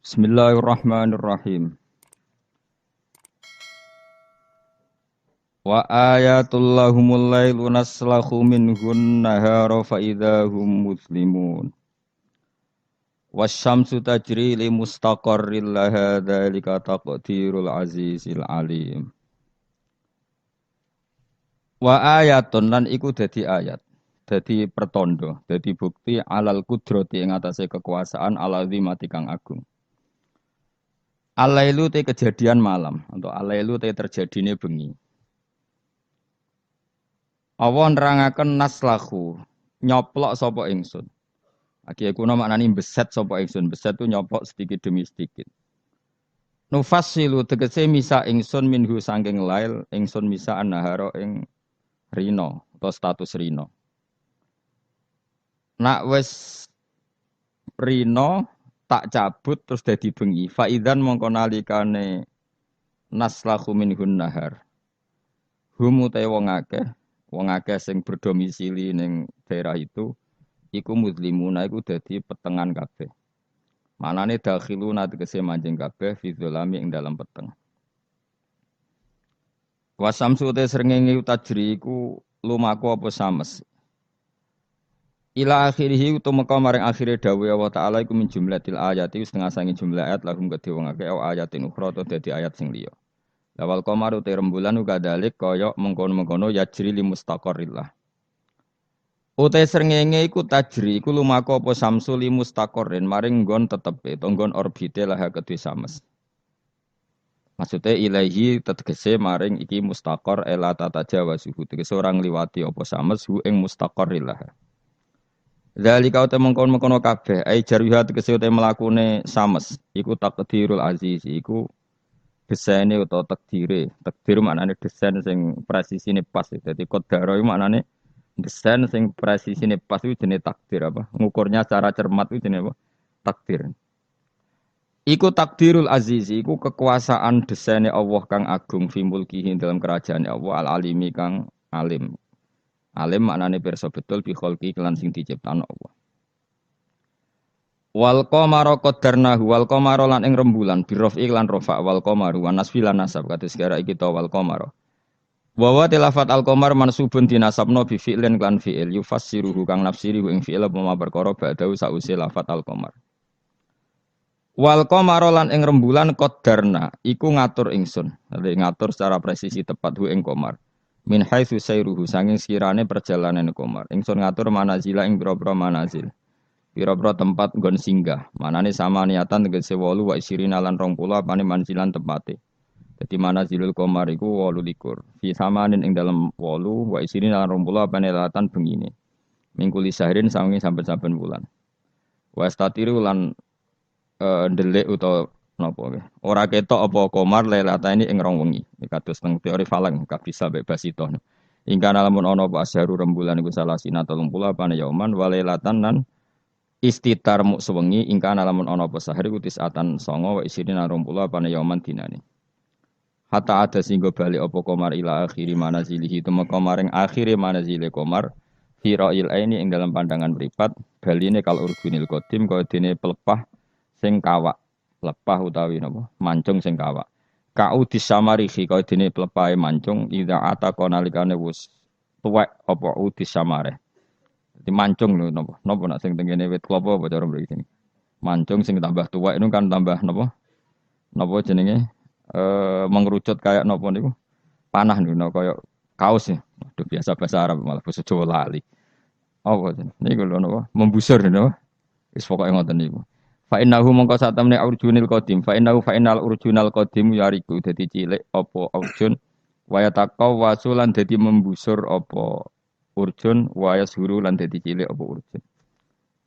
Bismillahirrahmanirrahim. Wa ayatul lahumul lailu naslahu minhun nahara fa idahum muslimun. Wasyamsu tajri li mustaqarril laha dzalika taqdirul azizil alim. Wa ayatun lan iku dadi ayat. Dadi pertondo, dadi bukti alal kudrati ing atase kekuasaan alazimati kang agung. Alailu te kejadian malam atau alailu te terjadine bengi. Allah nerangaken naslahu nyoplok sapa ingsun. Aki kuno maknani beset sapa ingsun. Beset tu nyoplok sedikit demi sedikit. Nufassilu tegese misa ingsun minhu sangking lail ingsun misa annahara ing rino atau status rino. Nak wis rino tak cabut terus dadi bengi. Faidan mongko nalikane naslahu minhun nahar. Hum utahe wong akeh sing berdomisili ning daerah itu iku muslimuna iku dadi petengan kabeh. Manane dakhiluna tegese manjing kabeh fi dzalami ing dalam peteng. Wasamsu te srengenge tajri iku lumaku apa sames. Ila akhirih utumeka maring akhire dawuh Allah taala iku min jumlatil ayati setengah sangi jumlah ayat lahum kedhe wong akeh ayatin ukhra to dadi ayat sing liya. Lawal qamaru te rembulan uga dalik kaya mengkono-mengkono yajri li mustaqarrillah. Utai srengenge iku tajri iku lumaku apa samsu li mustaqarrin maring nggon tetepe to nggon orbite laha kedhe sames. Maksudnya ilahi tegese maring iki mustaqar ela tata jawa suhu tegese orang liwati apa sames hu ing mustaqarrillah. Dzalika uta mengkon-mengkono kabeh ai jaruha tegese uta mlakune sames iku takdirul aziz iku desaine utawa takdire. Takdir maknane desain sing presisine pas. Dadi qadara iku maknane desain sing presisine pas iku jenenge takdir apa? Ngukurnya secara cermat iku jenenge apa? Takdir. Iku takdirul aziz iku kekuasaan desaine Allah kang agung fi mulkihi dalam kerajaan Allah al-alimi kang alim. Alim maknane pirsa betul bi kholqi kelan sing diciptakno Allah. Wal qamara qaddarnahu wal qamara lan ing rembulan bi rafi lan rafa wal qamaru wa nasfi lan nasab kados gara iki ta wal qamara. Wa wa tilafat al qamar mansubun dinasabno bi fi'lin lan fi'il yufassiruhu kang nafsirihu ing fi'il apa perkara ba'dahu sause lafat al qamar. Wal qamara lan ing rembulan qaddarna iku ngatur ingsun. Dadi ngatur secara presisi tepat hu ing qamar. Min haitsu sayruhu sanging sekirane perjalanan qamar. Ingsun ngatur manazila ing pira-pira manazil. Pira-pira tempat nggon singgah. Manane sama niatan tegese 8 wa isirina lan 20 apane manzilan tempate. Dadi manazilul qamar iku 28. Fi samanin ing dalem 8 wa isirina lan 20 apane latan bengine. Mingkuli sahrin sanging saben-saben wulan. Wa statiru lan ndelik utawa napa nggih. Ora ketok apa qamar lailatane ing rong wengi. Kados teng teori falang kabisa bebas itu. Ingkang lamun ana apa asharu rembulan iku salah sina 30 apane yauman walailatan lan istitar muk sewengi ingkang lamun ana apa sahari ku tisatan 9 wa isirina 20 apane yauman dinane. Hatta ada singgo bali apa qamar ila akhiri manazilihi temeka maring akhire manazile qamar fi ra'il aini ing dalam pandangan mripat baline kal urgunil qadim kaya dene pelepah sing kawak. Lepah utawi napa mancung sing kawak. Kau disamarihi kaya dene plepahe mancung ida ataka nalikane wis tuwek apa udis samare. Dadi mancung lho napa? Napa nak sing tengene wit klapa apa cara mriki sini. Mancung sing tambah tuwek itu kan tambah napa? Napa jenenge? Mengerucut kayak napa niku? Panah niku kaya kaos ya. Aduh biasa bahasa Arab malah basa Jawa lali. Apa jenenge? Niku lho napa? Membusur napa? Wis pokoke ngoten niku. Fa innahu mongko satamne urjunil qadim fa innal urjunal qadim yariku dadi cilik apa urjun waya taqaw wasulan dadi membusur apa urjun waya suru lan dadi cilik apa urjun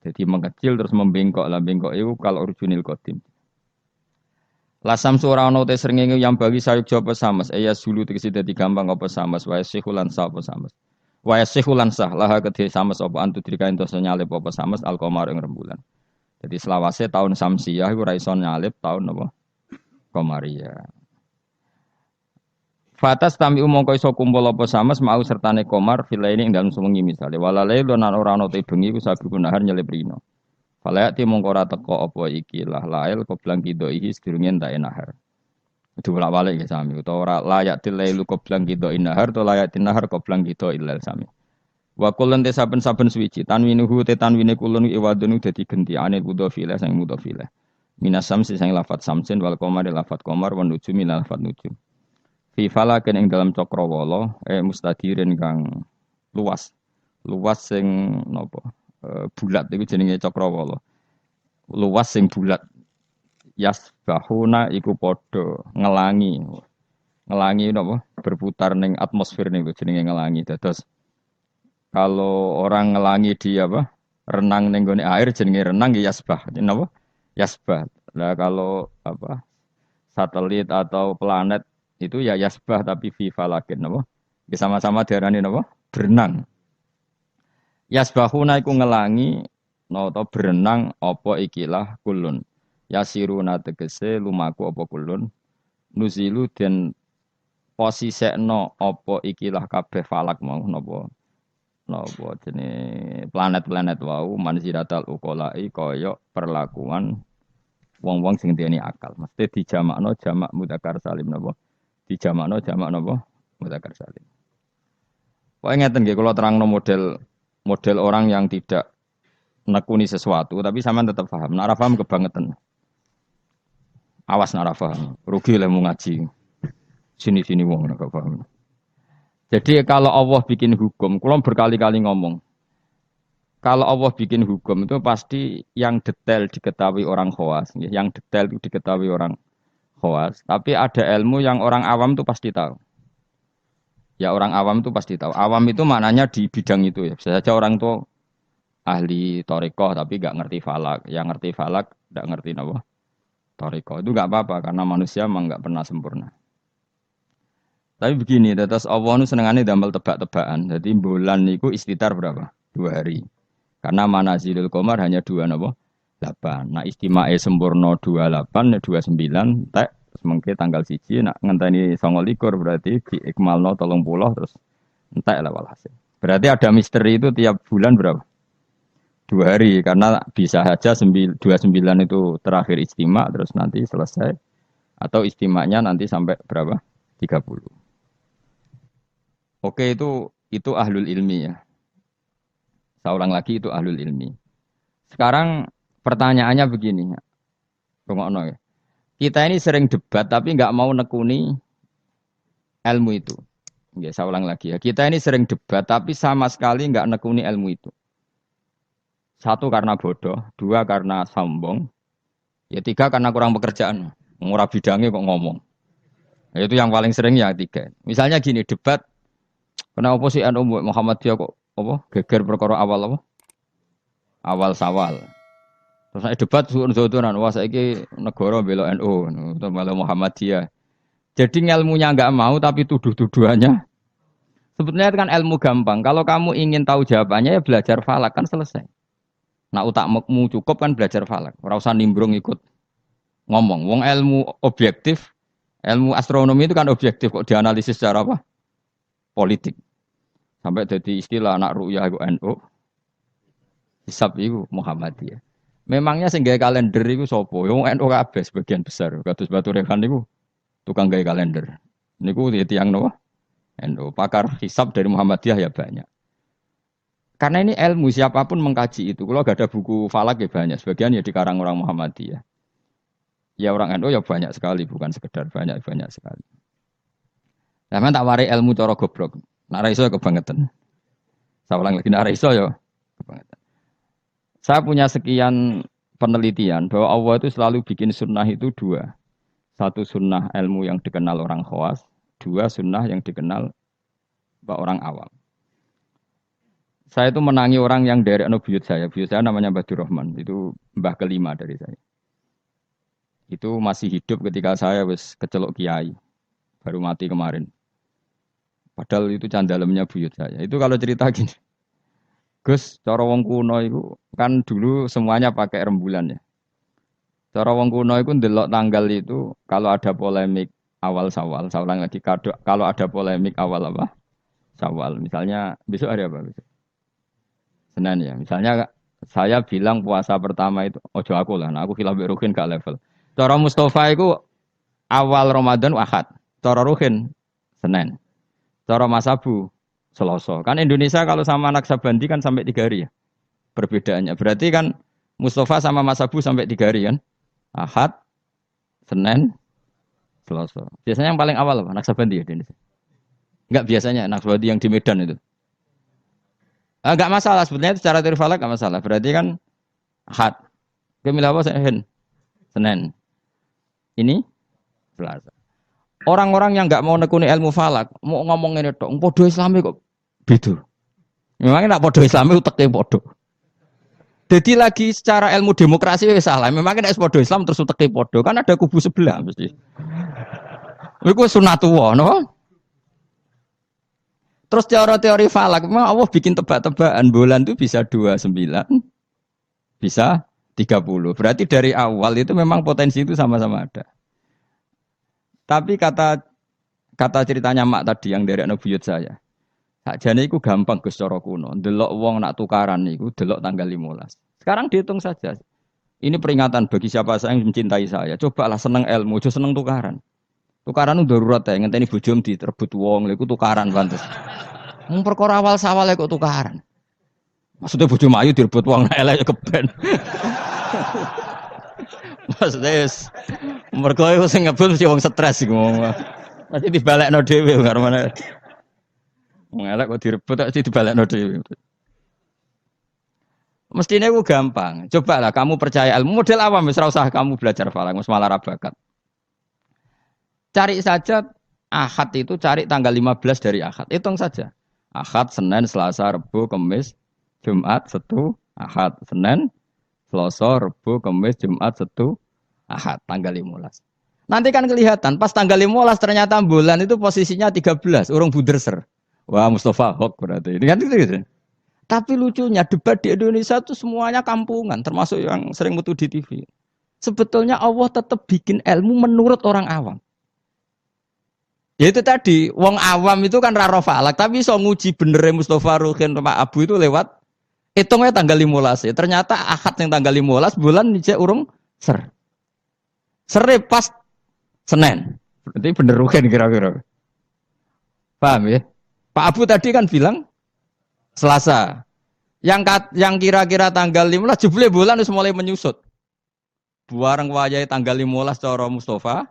dadi mengecil terus membengkok lan bengkok iku kal urjunil qadim lasam sura ana te srengenge yang bagi sayuk japa sames ya sulu tegese dadi gampang apa sames waya sihulan sa apa sames waya sihulan sah laha kedhe sames apa antu dirikain dosa nyalip apa sames alqamar ing rembulan. Jadi selawase tahun Samsiyah iku ra iso nyalip tahun apa? Qamariyah. Fatas tami mongko iso kumpul apa sames mau sertane qamar filaini ing dalem sewengi misale. Walale lan ora ana te bengi ku sabi kunahar nyelip rino. Falayati mongko ora teko apa iki lah lail qoblang kidaihi sedurunge entek nahar. Itu bolak-balik ya sami utawa ora layak tilailu qoblang kidai nahar to layak nahar qoblang kidai ilal sami. Wa kullan te saben-saben suwiji tanwinuhu te tanwine kulun iwadun dadi genti anil mudhofile sang mudhofile. Minas samsi sang lafat samsin wal qamari lafat qamar wan nujumi lafat nujum. Fi falakin ing dalam cakrawala mustadirin kang luas. Luas sing napa? Bulat iku jenenge cakrawala. Luas sing bulat. Yasbahuna iku padha ngelangi. Ngelangi napa? Berputar ning atmosfer niku jenenge ngelangi. Dados kalau orang ngelangi di apa? Renang ning gone air jenenge renang ya yasbah. Napa? Yasbah. Nah kalau apa? Satelit atau planet itu ya yasbah tapi fi falakin napa? Sama-sama diarani napa? Berenang. Yasbahuna iku ngelangi nata berenang apa ikilah kulun. Yasiruna tegese lumaku apa kulun. Nuzilu den posisekno apa ikilah kabeh falak mau napa jenis planet-planet wau manziratal uqala'i kaya perlakuan wong-wong sing duweni akal. Mesti dijamakno jamak mudzakkar salim napa? Dijamakno jamak napa? Mudzakkar salim. Pokoke ngeten nggih kula terangno model orang yang tidak nekuni sesuatu tapi sampean tetap paham. Nek ora paham kebangetan. Awas nek ora paham. Rugi lek mau ngaji. Sini-sini wong nek gak paham. Jadi kalau Allah bikin hukum, kalau berkali-kali ngomong, kalau Allah bikin hukum itu pasti yang detail diketahui orang khawas, yang detail itu diketahui orang khawas. Tapi ada ilmu yang orang awam itu pasti tahu. Ya orang awam itu pasti tahu. Awam itu maknanya di bidang itu ya. Bisa saja orang itu ahli torikoh tapi nggak ngerti falak. Yang ngerti falak nggak ngerti apa torikoh. Itu nggak apa-apa karena manusia memang nggak pernah sempurna. Tapi begini, tetes Allah nu senengane damel tebak-tebakan. Jadi bulan niku istitar berapa? 2 hari. Karena manazilul qamar hanya 2 napa? 8. Nah, istimae sempurna 28, 29, tek semengke tanggal 1, nak ngenteni 29 berarti diikmalno 30 terus entek lah walhasil. Berarti ada misteri itu tiap bulan berapa? 2 hari karena bisa saja 29 itu terakhir istimak terus nanti selesai atau istimaknya nanti sampai berapa? 30. Oke itu ahlul ilmi ya. Saya ulang lagi itu ahlul ilmi. Sekarang pertanyaannya begini. Rungokno ya. Kita ini sering debat tapi nggak mau nekuni ilmu itu. Ya, saya ulang lagi ya. Kita ini sering debat tapi sama sekali nggak nekuni ilmu itu. 1 karena bodoh, 2 karena sombong, ya 3 karena kurang pekerjaan. Ngurah bidangnya kok ngomong. Ya, itu yang paling sering ya 3. Misalnya gini debat. Kenapa sih NU Muhammadiyah kok apa geger perkara awal apa? Awal Sawal. Terus saya debat suun-suunan, wah saiki negara bela NU atau bela Muhammadiyah. Jadi ilmunya enggak mau tapi tuduh-tuduhannya. Sebetulnya kan ilmu gampang. Kalau kamu ingin tahu jawabannya ya belajar falak kan selesai. Nah utakmu cukup kan belajar falak. Ora usah nimbrung ikut ngomong. Wong ilmu objektif, ilmu astronomi itu kan objektif kok dianalisis secara apa? Politik. Sampai jadi istilah anak ru'yah iku NU. Hisab iku Muhammadiyah. Memangnya sing gawe kalender iku sapa? Wong NU kabeh sebagian besar. Kados Batu Rehan niku tukang gawe kalender. Niku tiyang napa? NU. Pakar hisab dari Muhammadiyah ya banyak. Karena ini ilmu siapapun mengkaji itu. Kalau gak ada buku falak ya banyak. Sebagian ya dikarang orang Muhammadiyah. Ya orang NU ya banyak sekali, bukan sekedar banyak sekali. Sampeyan tak warai ilmu cara goblok. Nak ra iso kebangetan. Saya ulang lagi nak ra iso ya kebangetan. Saya punya sekian penelitian bahwa Allah itu selalu bikin sunnah itu 2. 1 sunnah ilmu yang dikenal orang khawas, 2 sunnah yang dikenal orang awam. Saya itu menangi orang yang dari buyut saya. Buyut saya namanya Badur Rahman. Itu mbah kelima dari saya. Itu masih hidup ketika saya wis kecelok kiai. Baru mati kemarin. Padahal itu candalemnya buyut saya. Itu kalau cerita gini. Gus, cara wong kuno itu kan dulu semuanya pakai rembulan ya. Cara wong kuno itu ndelok tanggal itu kalau ada polemik awal Syawal. Saya ulang lagi kalau ada polemik awal apa? Syawal. Misalnya besok hari apa besok? Senin ya. Misalnya Saya bilang puasa pertama itu ojo aku lah, nah aku khilaf mbek Ruhin gak level. Cara Mustafa itu awal Ramadan Ahad, cara Ruhin Senin, cara Mas Abu Selasa. Kan Indonesia kalau sama Naksabandi kan sampai 3 hari ya perbedaannya. Berarti kan Mustafa sama Mas Abu sampai 3 hari kan? Ahad, Senin, Selasa. Biasanya yang paling awal apa? Naksabandi ya di Indonesia. Enggak biasanya Naksabandi yang di Medan itu. Enggak masalah sebetulnya itu secara teori falak enggak masalah. Berarti kan Ahad. Kemilah apa Senin. Ini Selasa. Orang-orang yang enggak mau nekuni ilmu falak, mau ngomong ini tok, podo Islami kok beda. Memangnya nak podo Islami uteknya podo. Jadi lagi secara ilmu demokrasi ya salah. Memangnya nak podo Islam terus uteknya podo. Kan ada kubu sebelah mesti. Itu sunatullah, no? Terus teori falak, memang Allah bikin tebak-tebakan bulan itu bisa 29, bisa 30. Berarti dari awal itu memang potensi itu sama-sama ada. Tapi kata ceritanya mak tadi yang dari anak buyut saya. Sakjane iku gampang Gus cara kuno. Delok wong nak tukaran niku delok tanggal 15. Sekarang dihitung saja. Ini peringatan bagi siapa saya yang mencintai saya. Cobalah seneng ilmu, aja seneng tukaran. Tukaran itu darurat ya, ngenteni bojom direbut wong, lha iku tukaran pantes. Wong perkara awal sawal kok tukaran. Maksudnya bojo ayu direbut wong elek ya keben. Maksudnya mergo iku sing ngebut mesti wong stres iku. Nanti dibalekno dhewe karo mana. Wong elek kok direbut tak dibalekno dhewe. Mestinya itu gampang. Cobalah kamu percaya ilmu model awam wis ora usah kamu belajar falak, wis malah ra bakat. Cari saja Ahad itu cari tanggal 15 dari Ahad. Hitung saja. Ahad, Senin, Selasa, Rabu, Kamis, Jumat, Sabtu, Ahad, Senin, Selasa, Rabu, Kamis, Jumat, Sabtu, Ahad, tanggal 15. Nanti kan kelihatan pas tanggal 15 ternyata bulan itu posisinya 13, urung buderser. Wah, Mustafa Hok berarti. Ini kan gitu. Tapi lucunya debat di Indonesia itu semuanya kampungan, termasuk yang sering mutu di TV. Sebetulnya Allah tetap bikin ilmu menurut orang awam. Ya itu tadi, wong awam itu kan raro falak, tapi so nguji benernya Mustafa Ruhin Pak Abu itu lewat hitungnya tanggal 15. Ternyata Ahad yang tanggal 15 bulan nijak urung ser. Sere pas Senin. Berarti bener Ruhin kira-kira. Paham ya? Pak Abu tadi kan bilang Selasa. Yang kira-kira tanggal 15 jebule bulan harus mulai menyusut. Buareng wayahe tanggal 15 cara Mustafa.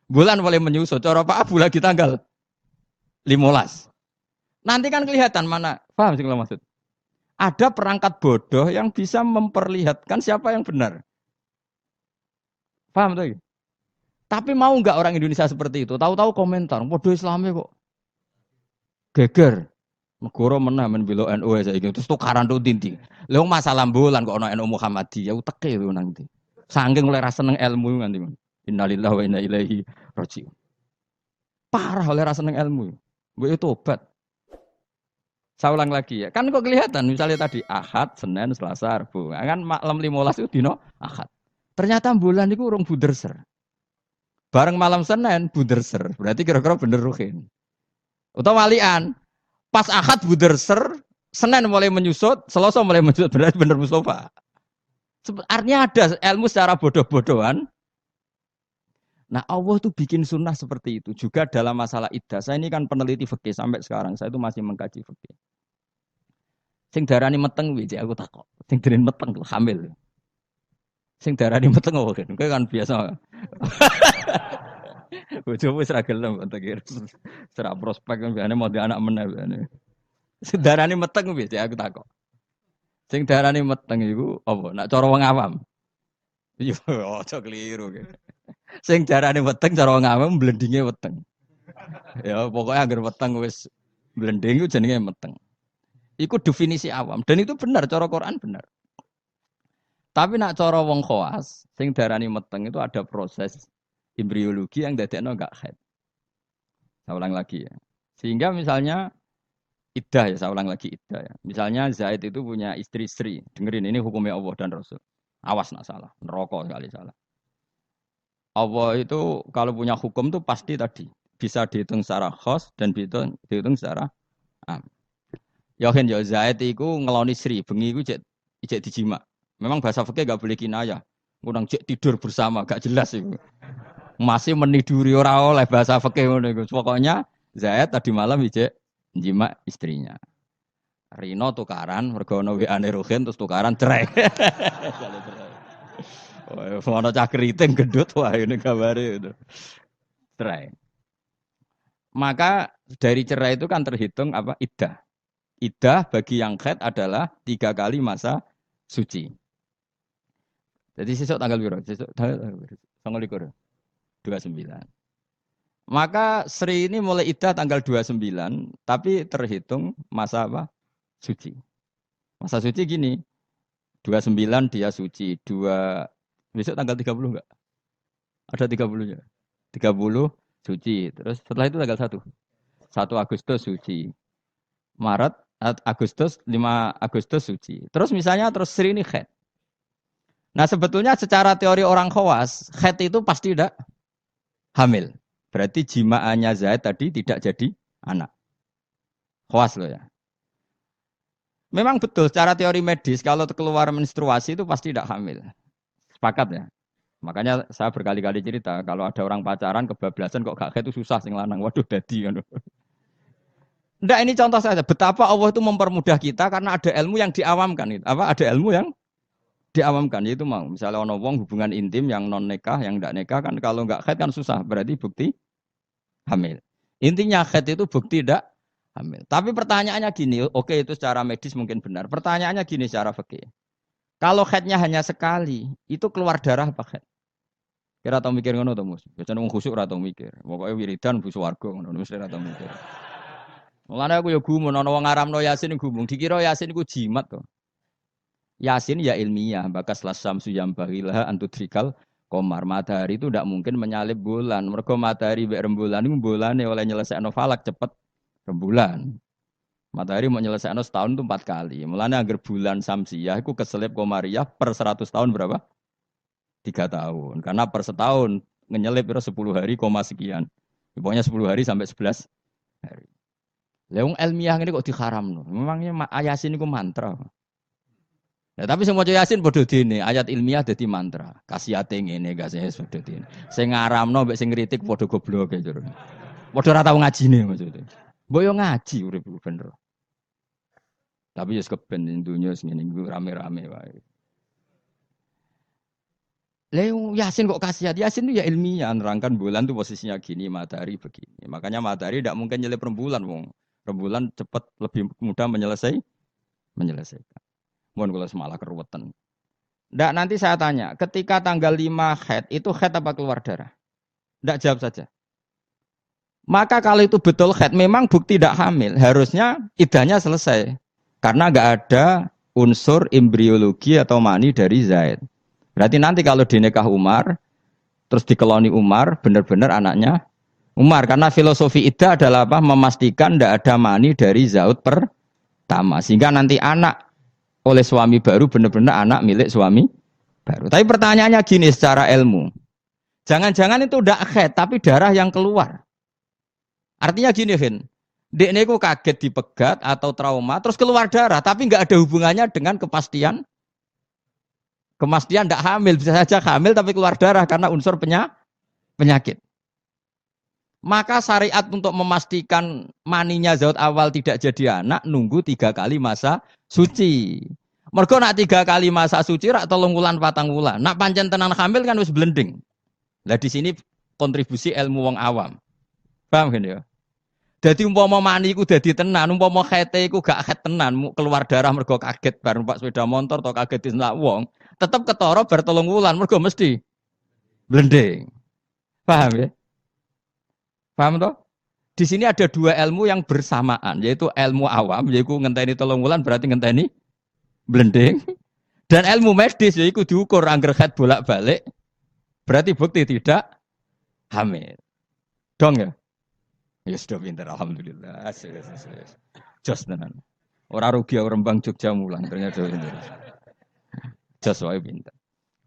Bulan mulai menyusut. Cara Pak Abu lagi tanggal 15. Nanti kan kelihatan mana. Paham sih kalau maksud? Ada perangkat bodoh yang bisa memperlihatkan siapa yang benar. Paham tuh? Tapi mau nggak orang Indonesia seperti itu? Tahu-tahu komentar, bodoh Islami kok geger. Negara menah men bela NU saiki. Terus tukaran tuh tinti. Lha masalah bulan kok ana NU Muhammadiyah uteke lho nanti. Saking oleh rasa seneng ilmu nganti. Innalillahi wa inna ilaihi raji'un. Parah oleh rasa seneng ilmu. Mbok tobat. Saya ulang lagi ya. Kan kok kelihatan misalnya tadi Ahad, Senin, Selasa, Rabu. Kan malam 15 itu dino Ahad. Ternyata bulan itu urung buderser. Bareng malam Senin buderser. Berarti kira-kira bener Ruhin. Utawa walian. Pas Ahad buderser, Senin mulai menyusut, Selasa mulai menyusut. Berarti bener Mustafa. Artinya ada ilmu secara bodoh-bodohan. Nah Allah tuh bikin sunnah seperti itu. Juga dalam masalah iddah. Saya ini kan peneliti fikih sampai sekarang. Saya itu masih mengkaji fikih. Sing darani meteng wiji aku takok. Sing darani meteng tuh hamil. Sing darani meteng oh kan biasa. Bojomu wis ra gelem tak kira. Serah prospek kan biasane mau di anak meneh biasane. Sing darani meteng wiji aku takok. Sing darani meteng iku apa? Nak cara wong awam. Iya, aja keliru. Sing darane weteng cara wong awam blendinge weteng. Ya pokoknya agar weteng wis blending iku jenenge meteng. Iku definisi awam dan itu benar cara Quran benar. Tapi nak cara wong khawas sing darani meteng itu ada proses embriologi yang dadekno enggak haid. Saya ulang lagi ya. Sehingga misalnya iddah ya, saya ulang lagi iddah ya. Misalnya Zaid itu punya istri Sri. Dengerin ini hukumnya Allah dan Rasul. Awas nak salah, neraka sekali salah. Allah itu kalau punya hukum tuh pasti tadi bisa dihitung secara khos dan dihitung secara am. Yakin ya Zaid iku ngeloni Sri, bengi iku cek ijek dijima. Memang bahasa fikih enggak boleh kinayah. Kurang cek tidur bersama, gak jelas itu. Masih meniduri ora oleh bahasa fikih ngono iku. Pokoknya Zaid tadi malam ijek jima istrinya. Rino tukaran, mergo ono WA-ne Ruhin terus tukaran cerai. Oh, ono cah keriting gendut wah ini gambare itu. Cerai. Maka dari cerai itu kan terhitung apa? Iddah. Iddah bagi yang haid adalah 3 kali masa suci. Jadi sesuk tanggal berapa? Sesuk tanggal 29. Maka Sri ini mulai iddah tanggal 29, tapi terhitung masa apa? Suci. Masa suci gini, 29 dia suci, besok tanggal 30 enggak? Ada 30-nya. 30 suci. Terus setelah itu tanggal 1. 1 Agustus suci. Maret, Agustus, 5 Agustus suci. Terus misalnya terus Sri ini haid. Nah sebetulnya secara teori orang khawas, haid itu pasti tidak hamil. Berarti jimaannya Zaid tadi tidak jadi anak. Khawas loh ya. Memang betul secara teori medis kalau keluar menstruasi itu pasti tidak hamil. Sepakat ya. Makanya saya berkali-kali cerita kalau ada orang pacaran kebablasan kok gak haid itu susah sing lanang. Waduh dadi kan. Ndak ini contoh saja betapa Allah itu mempermudah kita karena ada ilmu yang diawamkan. Apa ada ilmu yang diawamkan yaitu mau misalnya ono wong hubungan intim yang non nikah yang ndak nikah kan kalau nggak haid kan susah berarti bukti hamil. Intinya haid itu bukti ndak hamil. Tapi pertanyaannya gini, oke itu secara medis mungkin benar. Pertanyaannya gini secara fikih. Kalau haidnya hanya sekali, itu keluar darah apa haid? Kira tau mikir ngono to, Mus? Biasane wong khusuk ora tau mikir. Pokoke wiridan bu swarga ngono mesti ora tau mikir. Mulane aku ya gumun ana wong ngaramno Yasin gumung, dikira Yasin iku jimat to. Yasin ya ilmiah, bakas lasam suyam bahilah antudrikal komar matahari itu tidak mungkin menyalip bulan. Mergo matahari mbek rembulan itu bulane oleh nyelesaikno falak cepet rembulan. Matahari mau nyelesaikno setahun itu 4 kali. Mulane agar bulan samsiah itu keselip komariah per 100 tahun berapa? 3 tahun. Karena per setahun ngenyelip itu 10 hari koma sekian. Pokoknya 10 hari sampai 11 hari. Leung ilmiah ini kok diharamno. Memangnya Yasin itu mantra. Nah, tapi semua Yasin bodoh dene, ayat ilmiah dadi mantra. Kasihate ngene gak sih bodoh dene. Sing ngaramno mbek sing ngritik padha goblok e jero. Padha ora tau ngajine maksudnya. Mbok yo ngaji urip bener. Tapi yo keben dunya sing ngene rame-rame wae. Leung Yasin kok kasihat? Yasin itu ya ilmiah nerangkan bulan tuh posisinya gini, matahari begini. Makanya matahari tidak mungkin nyelip rembulan wong. Rembulan cepat lebih mudah menyelesaikan. Mohon kalau semalah keruwetan. Ndak nanti saya tanya, ketika tanggal 5 haid, itu haid apa keluar darah? Ndak jawab saja. Maka kalau itu betul haid, memang bukti tidak hamil. Harusnya iddahnya selesai. Karena nggak ada unsur embriologi atau mani dari Zaid. Berarti nanti kalau dinikah Umar, terus dikeloni Umar, benar-benar anaknya Umar. Karena filosofi iddah adalah apa? Memastikan tidak ada mani dari Zaud pertama. Sehingga nanti anak oleh suami baru benar-benar anak milik suami baru. Tapi pertanyaannya gini secara ilmu. Jangan-jangan itu tidak haid, tapi darah yang keluar. Artinya gini, Vin. Dekne ku kaget dipegat atau trauma, terus keluar darah, tapi nggak ada hubungannya dengan kepastian tidak hamil. Bisa saja hamil tapi keluar darah karena unsur penyakit. Maka syariat untuk memastikan maninya Zaud awal tidak jadi anak, nunggu 3 kali masa suci. Mergo nak 3 kali masa suci rak 3 wulan 4 wulan. Nak pancen tenan hamil kan wis blending. Lah di sini kontribusi ilmu wong awam. Paham kan ya? Jadi umpama mani iku dadi tenan, umpama khete iku gak khet tenan, keluar darah mergo kaget bar numpak sepeda motor atau kaget disentak wong, tetep ketara bar 3 wulan mergo mesti blending. Paham ya? Paham toh? Di sini ada 2 ilmu yang bersamaan, yaitu ilmu awam, yaitu ngenteni 3 wulan berarti ngenteni blending, dan ilmu medis yaitu diukur angger khet bolak-balik, berarti bukti tidak hamil. Dong ya? Ya sudah pinter, alhamdulillah. Jos tenan. Ora rugi aku Rembang Jogja mulang ternyata pinter. Jos wae pinter.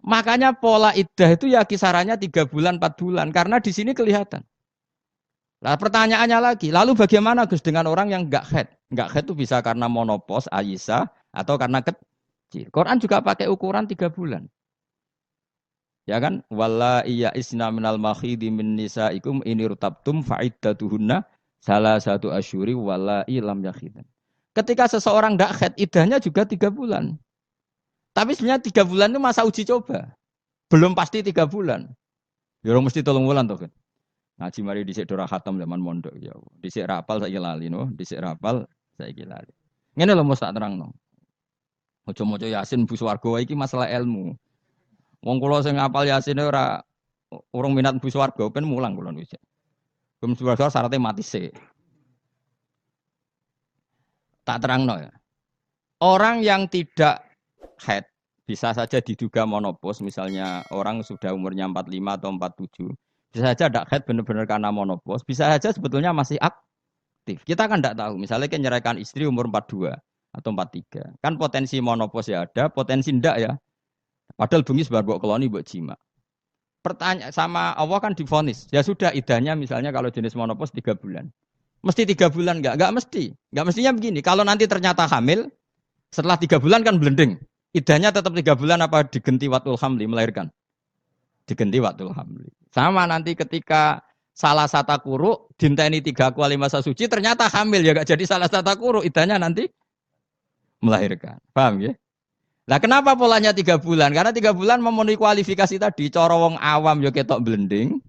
Makanya pola iddah itu ya kisarannya 3 bulan, 4 bulan karena di sini kelihatan. Nah, pertanyaannya lagi, lalu bagaimana Gus dengan orang yang enggak haid? Enggak haid itu bisa karena monopos, Aisyah atau karena suci. Quran juga pakai ukuran 3 bulan. Ya kan? Walla iya isna minal makhidi min nisaikum inirtabtum fa'iddatuhunna salah satu asyuri walla ilam yakhidan. Ketika seseorang tidak haid, idahnya juga 3 bulan. Tapi sebenarnya 3 bulan itu masa uji coba. Belum pasti 3 bulan. Ya orang mesti 3 bulan tuh kan. Ngaji mari dhisik dora khatam zaman mondok ya. Dhisik rapal saiki lali no, dhisik rapal saiki lali. Ngene lho mesti tak terangno. Aja maca Yasin bu swarga iki masalah ilmu. Wong kula sing ngapal Yasin ora urung minat bu swarga ben mulang kula wis. Bu swarga syaratnya mati sik. Tak terangno ya. Orang yang tidak haid bisa saja diduga monopos, misalnya orang sudah umurnya 45 atau 47. Bisa saja tidak haid benar-benar karena monopos, bisa saja sebetulnya masih aktif. Kita kan tidak tahu, misalnya kan nyerahkan istri umur 42 atau 43. Kan potensi monopos ya ada, potensi ndak ya. Padahal bengi sebar mbok keloni mbok jima. Pertanyaan sama Allah kan divonis. Ya sudah idahnya misalnya kalau jenis monopos 3 bulan. Mesti 3 bulan enggak? Enggak mesti. Enggak mestinya begini. Kalau nanti ternyata hamil, setelah 3 bulan kan blending. Idahnya tetap 3 bulan apa digenti watul hamli melahirkan? Digenti watul hamli. Sama nanti ketika salah satu kuru dinteni 3 kali masa suci ternyata hamil ya enggak jadi salah satu kuru idahnya nanti melahirkan. Paham ya? Nah kenapa polanya 3 bulan? Karena 3 bulan memenuhi kualifikasi tadi. Cara wong awam ya ketok blending.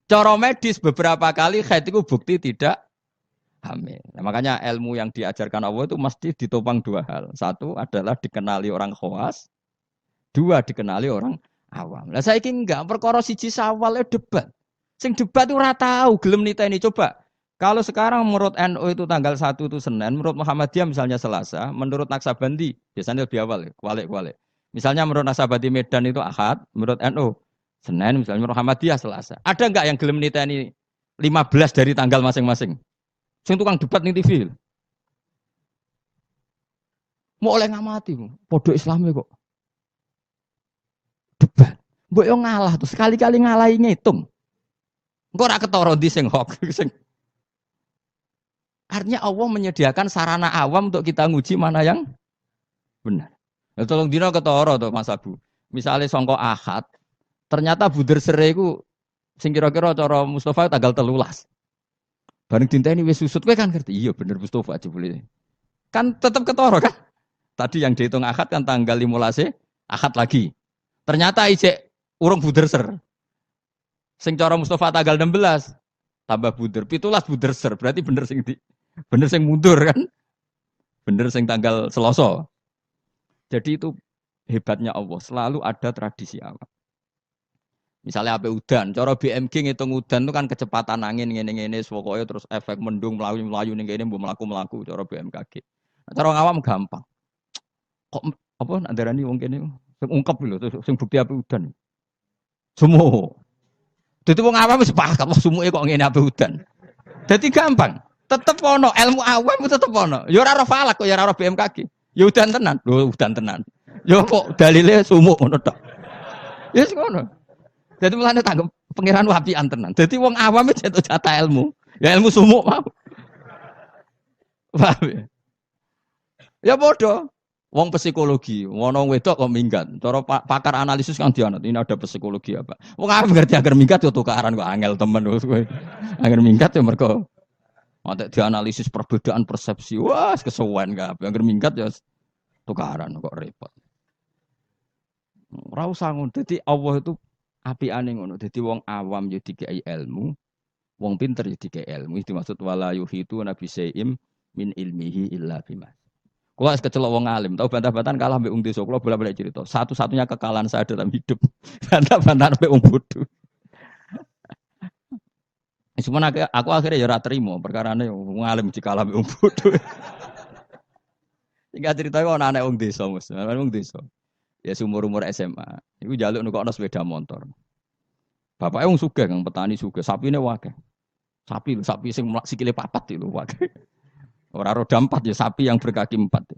Cara medis beberapa kali haid itu bukti tidak hamil. Nah, makanya ilmu yang diajarkan Allah itu mesti ditopang 2 hal. Satu adalah dikenali orang khawas. 2 dikenali orang awam. Lah saiki enggak perkara siji sawal debat. Sing debat itu ora tahu gelem niteni coba. Kalau sekarang menurut NU itu tanggal 1 itu Senin, menurut Muhammadiyah misalnya Selasa, menurut Naksabandi biasanya lebih awal, kualik-kualik. Misalnya menurut Naksabandi Medan itu Ahad, menurut NU Senin, misalnya menurut Muhammadiyah Selasa. Ada enggak yang gelem niteni 15 dari tanggal masing-masing? Sing tukang debat ning TV. Mau oleh ngamati, podo Islami kok. Debat. Mbok yo ngalah tuh, sekali-kali ngalahi ngitung. Engko ora ketara ndi sing hok sing. Artinya Allah menyediakan sarana awam untuk kita nguji mana yang benar. Ya tolong dina ketara to Mas Abu. Misale sangka Ahad, ternyata buder sere iku sing kira-kira cara Mustafa tanggal 13. Bareng dinteni wis susut kowe kan ngerti. Iya bener Mustafa aja boleh. Kan tetap ketara kan? Tadi yang dihitung Ahad kan tanggal 15 Ahad lagi. Ternyata ijek urung buder ser. Sing cara Mustafa tanggal 16 tambah buder 17 buder ser. Berarti bener sing mundur kan? Bener sing tanggal Selasa. Jadi itu hebatnya Allah, selalu ada tradisi awal. Misalnya ape udan, cara BMG ngitung udan itu kan kecepatan angin ngene-ngene pokoknya terus efek mendung melayu ning kene mbok mlaku-mlaku cara BMKG. Cara ngawam gampang. Kok apa ndarani wong kene sing ungkep lho sing bukti ape udan. Sumu. Dadi wong awam wis paham kalau sumuke kok ngene ape udan. Dadi gampang. Tetep ono ilmu awam tetep ono. Ya ora falak kok ya ora BMKG. Ya udan tenan. Lho udan tenan. Ya kok dalile sumuk ngono tok. Ya wis ngono. Dadi mulane tanggep pangeran wapian tenan. Dadi wong awam wis entuk jatah ilmu. Ya ilmu sumuk mau. Paham ya? Ya bodoh. Wong psikologi, ngono wedok kok minggat. Cara pakar analisis kan dianut, ini ada psikologi apa. Wong awam ngerti agar minggat yo tukaran kok angel temen kowe. Agar minggat yo mergo ada dianalisis perbedaan persepsi. Wah, kesuwen kabeh. Angger minggat ya tukaran kok repot. Ora usah ngono. Dadi Allah itu apiane ngono. Dadi wong awam ya dikai ilmu, wong pinter ya dikai ilmu. Itu dimaksud wala yuhitu nabi saim min ilmihi illa bima. Kula wis kecelok wong alim, tau bantah-bantahan kalah mbek wong desa. Kula bolak-balik cerita. Satu-satunya kekalahan saya dalam hidup. Bantah-bantahan mbek wong bodho. Cuma aku akhirnya ya ora trimo perkarane wong alim dikalah mbek wong bodho. Sing cerita kok ana anak wong desa, Mas. Wong desa. Ya umur SMA. Iku njaluk nukokno sepeda motor. Bapake wong sugih, Kang petani sugih, sapine akeh. Sapi sing sikile papat itu akeh. Ora roda 4 ya sapi yang berkaki 4.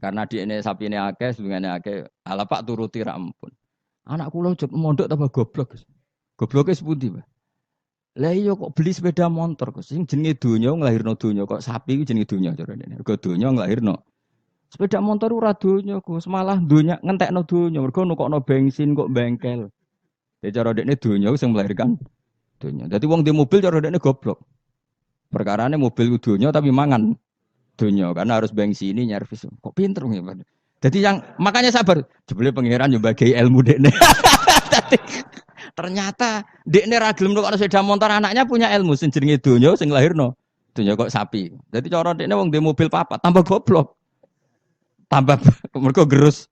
Karena di ini sapi ini akeh, sedungane akeh. Ala Pak turuti ra ampun. Anak kula jek mondok tambah goblok. Gobloke sepundi, Pak? Lah iya kok beli sepeda motor kok sing jenenge donya nglahirno donya kok sapi iku jenenge donya carane. Mergo donya nglahirno Sepeda motor ora donya, Gus, malah donya ngentekno donya, mergo nukokno bensin kok bengkel. Ya cara dekne donya sing melahirkan donya. Dadi wong di mobil cara dekne goblok. Perkarane mobil donya tapi mangan donya karena harus bensini nyervis. Kok pinter ya, Pak. Jadi yang makanya sabar. Jebule pangeran yo bagi ilmu dekne. Ternyata dekne ra gelem nukokno sepeda motor anaknya punya ilmu sing jenenge donya sing lahirno. Donya kok sapi. Jadi cara dekne wong di mobil papat tambah goblok. Tambah mergo gerus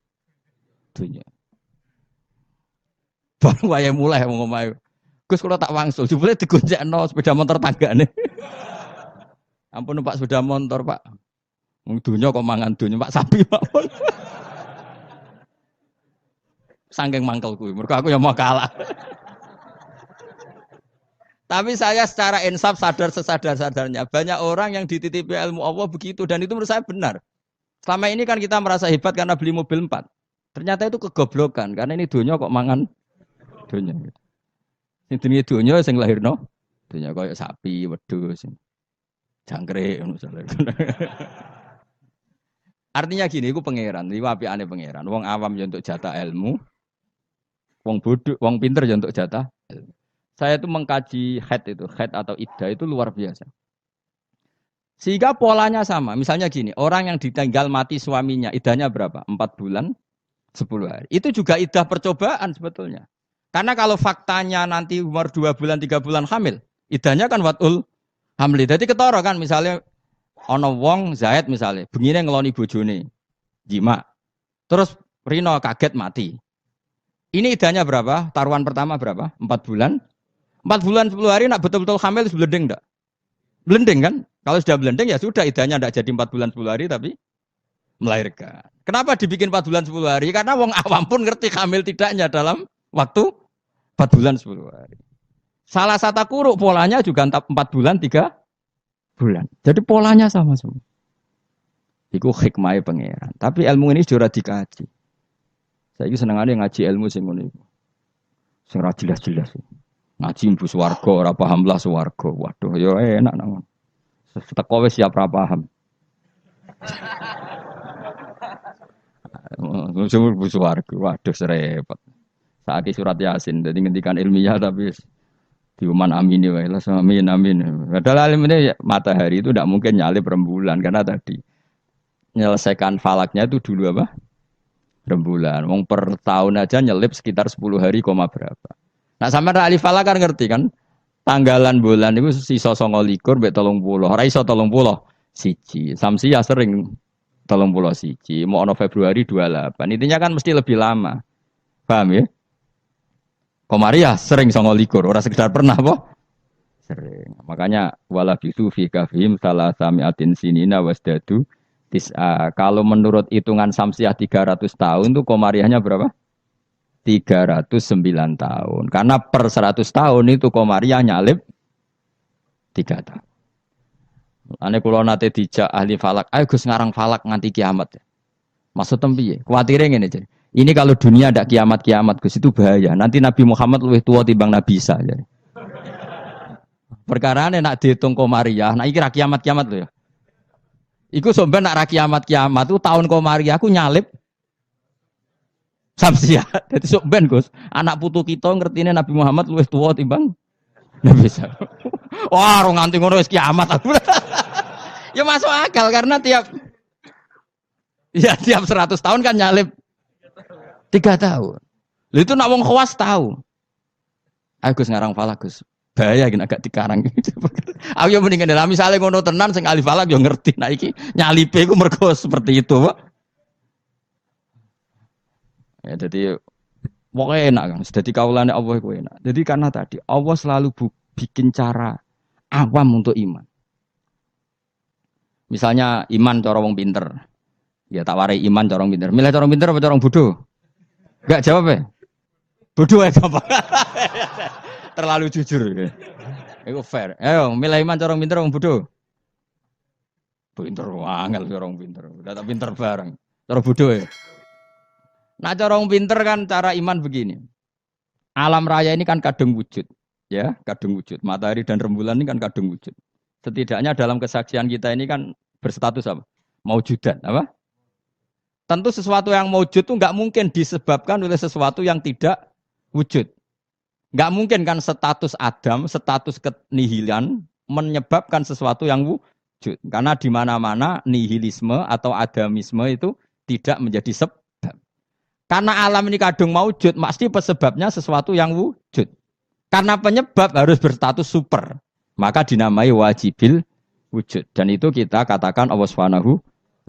donya. Baru wayahe mulai wong omahe. Gus kula tak wangsul, jebule digonjekno sepeda motor tanggane. Ampun Pak sepeda motor, Pak. Wong donya kok mangan donya, Pak sapi, Pak. Saking mangkel kuwi, mergo aku yang mau kalah. Tapi saya secara insaf sadar sesadar-sadarnya banyak orang yang dititipi ilmu Allah begitu dan itu menurut saya benar. Selama ini kan kita merasa hebat karena beli mobil 4. Ternyata itu kegoblokan karena ini donya kok mangan donya. Sing jenenge donya sing lahirno donya koyo sapi, wedhus, jangkrik ngono misale. Artinya gini, iku pangeran, iki apikane pangeran. Wong awam ya untuk jatah ilmu, wong bodoh, wong pinter ya untuk jatah ilmu. Saya itu mengkaji haid atau iddah itu luar biasa. Sehingga polanya sama. Misalnya gini, orang yang ditinggal mati suaminya, iddahnya berapa? 4 bulan, 10 hari. Itu juga iddah percobaan sebetulnya. Karena kalau faktanya nanti umur 2 bulan, 3 bulan hamil, iddahnya kan watul hamli. Jadi ketara kan misalnya ana wong Zaid misalnya, bengine ngeloni bojone, jima. Terus Rino kaget mati. Ini iddahnya berapa? Taruhan pertama berapa? 4 bulan. 4 bulan 10 hari nak betul-betul hamil blending enggak? Blending kan? Kalau sudah blending ya sudah iddahnya enggak jadi 4 bulan 10 hari tapi melahirkan. Kenapa dibikin 4 bulan 10 hari? Karena wong awam pun ngerti hamil tidaknya dalam waktu 4 bulan 10 hari. Salah satu kuruk polanya juga 4 bulan 3 bulan. Jadi polanya sama semua. Iku hikmahnya pangeran. Tapi ilmu ini sudah dikaji. Saya ini senengannya ngaji ilmu sing ngono iku. Sing ora jelas-jelas. Ngaji mbu swarga ora paham lah swarga. Waduh ya enak nang. Teko wis siap ora paham. Sumur mbu swarga. Waduh serepet. Saiki surat Yasin dadi ngendikan ilmiah tapi diuman amini wae lah amin amin. Padahal alim ini ya, matahari itu tidak mungkin nyalip rembulan karena tadi menyelesaikan falaknya itu dulu apa? Rembulan. Wong per tahun aja nyelip sekitar 10 hari koma berapa. Nah sampai ahli falak kan ngerti kan? Tanggalan bulan itu sisa 29 mbek 30. Ora iso 30 siji. Samsia sering 30 siji. Mau ono Februari 28. Intinya kan mesti lebih lama. Paham ya? Komaria sering 29, ora sekedar pernah apa? Sering. Makanya wala bisu fi kafihim salah samiatin sinina wasdadu tis'a. Kalau menurut hitungan Samsiah 300 tahun tuh komariahnya berapa? 309 tahun. Karena per 100 tahun itu komariah nyalip 3 tahun. Ane kula nate dijak ahli falak, ayo Gus ngarang falak nganti kiamat. Maksud piye? Kuwatire ngene jadi. Ini kalau dunia ada kiamat-kiamat Gus itu bahaya. Nanti Nabi Muhammad lebih tua timbang Nabi Isa. Jadi. Perkara ini nak dihitung komariah, nak iki ra kiamat-kiamat lho ya. Iku sampean nak ra kiamat-kiamat tuh tahun komariah aku nyalip Samsiah. Jadi sok ben Gus, anak putu kita ngertine Nabi Muhammad luwih tuwa timbang Nabi Isa. Wah, ora nganti ngono wis kiamat aku. Ya masuk akal karena tiap 100 tahun kan nyalip 3 tahun. Lha itu nak wong khawas tahu. Aku ngarang falak Gus. Bahaya gini agak dikarang gitu. Aku yo mendingan dalam misale ngono tenan sing ahli falak yo ngerti. Nah iki nyalipe iku mergo seperti itu, Pak. Ya, jadi pokoknya enak kan. Jadi kaulane Allah itu enak. Jadi karena tadi Allah selalu bikin cara awam untuk iman. Misalnya iman cara wong pinter. Ya tak warai iman cara wong pinter. Milih cara wong pinter apa cara wong bodoh? Enggak jawab ya. Bodoh ya apa? Terlalu jujur. Itu fair. Ayo milih iman cara wong pinter wong bodoh. Pinter angel cara wong pinter. Udah tak pinter bareng. Cara bodoh ya. Nah cara orang pinter kan cara iman begini. Alam raya ini kan kadung wujud. Ya, kadung wujud. Matahari dan rembulan ini kan kadung wujud. Setidaknya dalam kesaksian kita ini kan berstatus apa? Maujudan, apa? Tentu sesuatu yang wujud itu nggak mungkin disebabkan oleh sesuatu yang tidak wujud. Nggak mungkin kan status Adam, status kenihilan menyebabkan sesuatu yang wujud. Karena di mana-mana nihilisme atau adamisme itu tidak menjadi sebab. Karena alam ini kadung maujud, pasti pesebabnya sesuatu yang wujud. Karena penyebab harus berstatus super. Maka dinamai wajibil wujud. Dan itu kita katakan Allah Subhanahu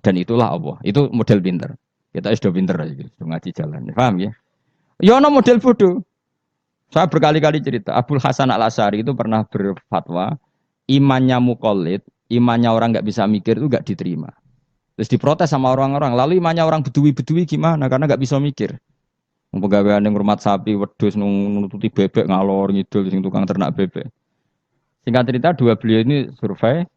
dan itulah Allah. Itu model pinter. Kita sudah pinter aja, ngaji jalan. Paham ya? Ya ono model bodoh. Saya berkali-kali cerita, Abdul Hasan Al-Asy'ari itu pernah berfatwa, imannya muqallid, imannya orang nggak bisa mikir itu nggak diterima. Terus diprotes sama orang-orang. Lalu imannya orang bedui-bedui gimana? Karena nggak bisa mikir. Pegawaian yang rumah sapi, wedhus, nututi bebek, ngalor, ngidul, sing tukang ternak bebek. Singkat cerita, dua beliau ini survei,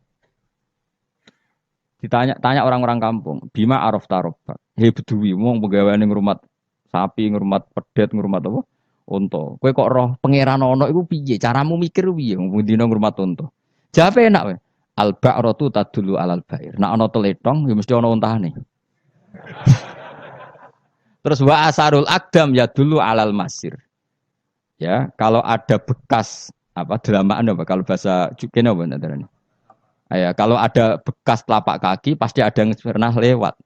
tanya orang-orang kampung, Bima Araf Tarobak, hei bedui, mau pegawaian yang rumah sapi, ngurmat pedet, ngurmat apa? Unta. Kowe kok roh pangeran ana iku piye? Caramu mikir piye wong dina ngurmat unta? Jawabe enak wae. Al ba'ratu tadullu alal ba'ir. Nek ana teletong ya mesti ana untane. Terus wa asarul akdam ya dulu alal masir. Ya, kalau ada bekas apa delamaan apa kalau bahasa kene apa nandarane? Ya, kalau ada bekas telapak kaki pasti ada yang pernah lewat.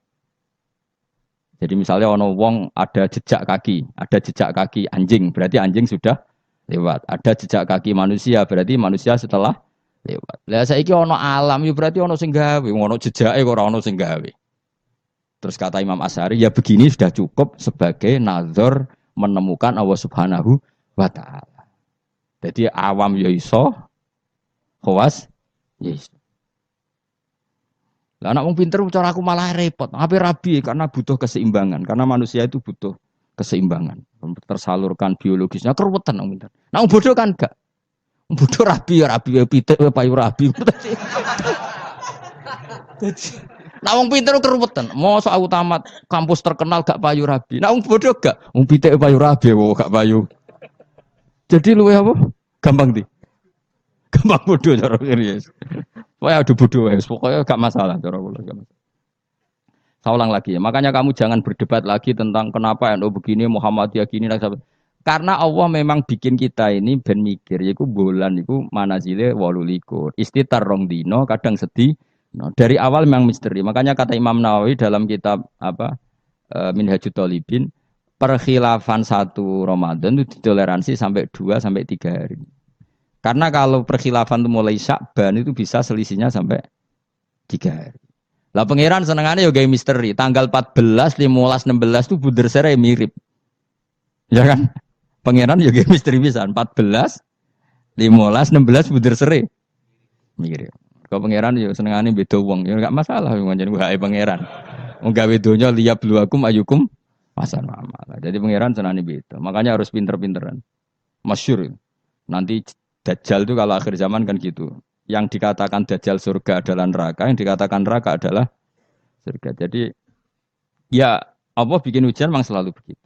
Jadi misalnya ono wong ada jejak kaki anjing, berarti anjing sudah lewat. Ada jejak kaki manusia, berarti manusia setelah lewat. Lah saiki ono alam, ya berarti ono sing gawe, ono jejake kok ora ono sing gawe. Terus kata Imam Asy'ari, ya begini sudah cukup sebagai nazar menemukan Allah Subhanahu wa taala. Jadi awam ya iso, khawas ya iso. Lah anak wong pinter cara aku malah repot. Apa rabi karena butuh keseimbangan. Karena manusia itu butuh keseimbangan. Tersalurkan biologisnya keruwetan wong pinter. Nah wong bodoh kan gak. Wong bodoh rabi ya pitik ya payu rabi. Nah wong pinter keruwetan. Mosok aku tamat kampus terkenal gak payu rabi. Nah wong bodoh gak. Wong pitik ya payu rabi gak payu. Jadi luwe apa? Gampang di. Gampang bodoh cara kiri. Wah, ada bodoh, pokoknya gak masalah cara kula. Saya ulang lagi ya. Makanya kamu jangan berdebat lagi tentang kenapa NU begini, Muhammadiyah gini. Karena Allah memang bikin kita ini ben mikir. Yaitu bulan itu manazile 18. Istitar rong dino, kadang sedih. No, dari awal memang misteri. Makanya kata Imam Nawawi dalam kitab Minhajut Thalibin, perkhilafan satu Ramadan itu ditoleransi sampai 2 sampai 3 hari. Karena kalau perkhilafan itu mulai Sya'ban itu bisa selisihnya sampai 3 hari. Lah pangeran senengannya ya gawe misteri. Tanggal 14, 15, 16 itu bunder sere mirip. Ya kan? Pangeran ya gawe misteri pisan. 14, 15, 16 bunder sere mirip. Kalau pangeran ya senengannya beda wong. Ya enggak masalah ngajen wae pangeran. Wong gawe donya liyabluwakum ayyukum ahsanu amala. Jadi pangeran senengane beda. Makanya harus pinter-pinteran. Masyhur. Nanti Dajjal itu kalau akhir zaman kan gitu. Yang dikatakan Dajjal surga adalah neraka, yang dikatakan neraka adalah surga. Jadi ya Allah bikin ujian memang selalu begitu.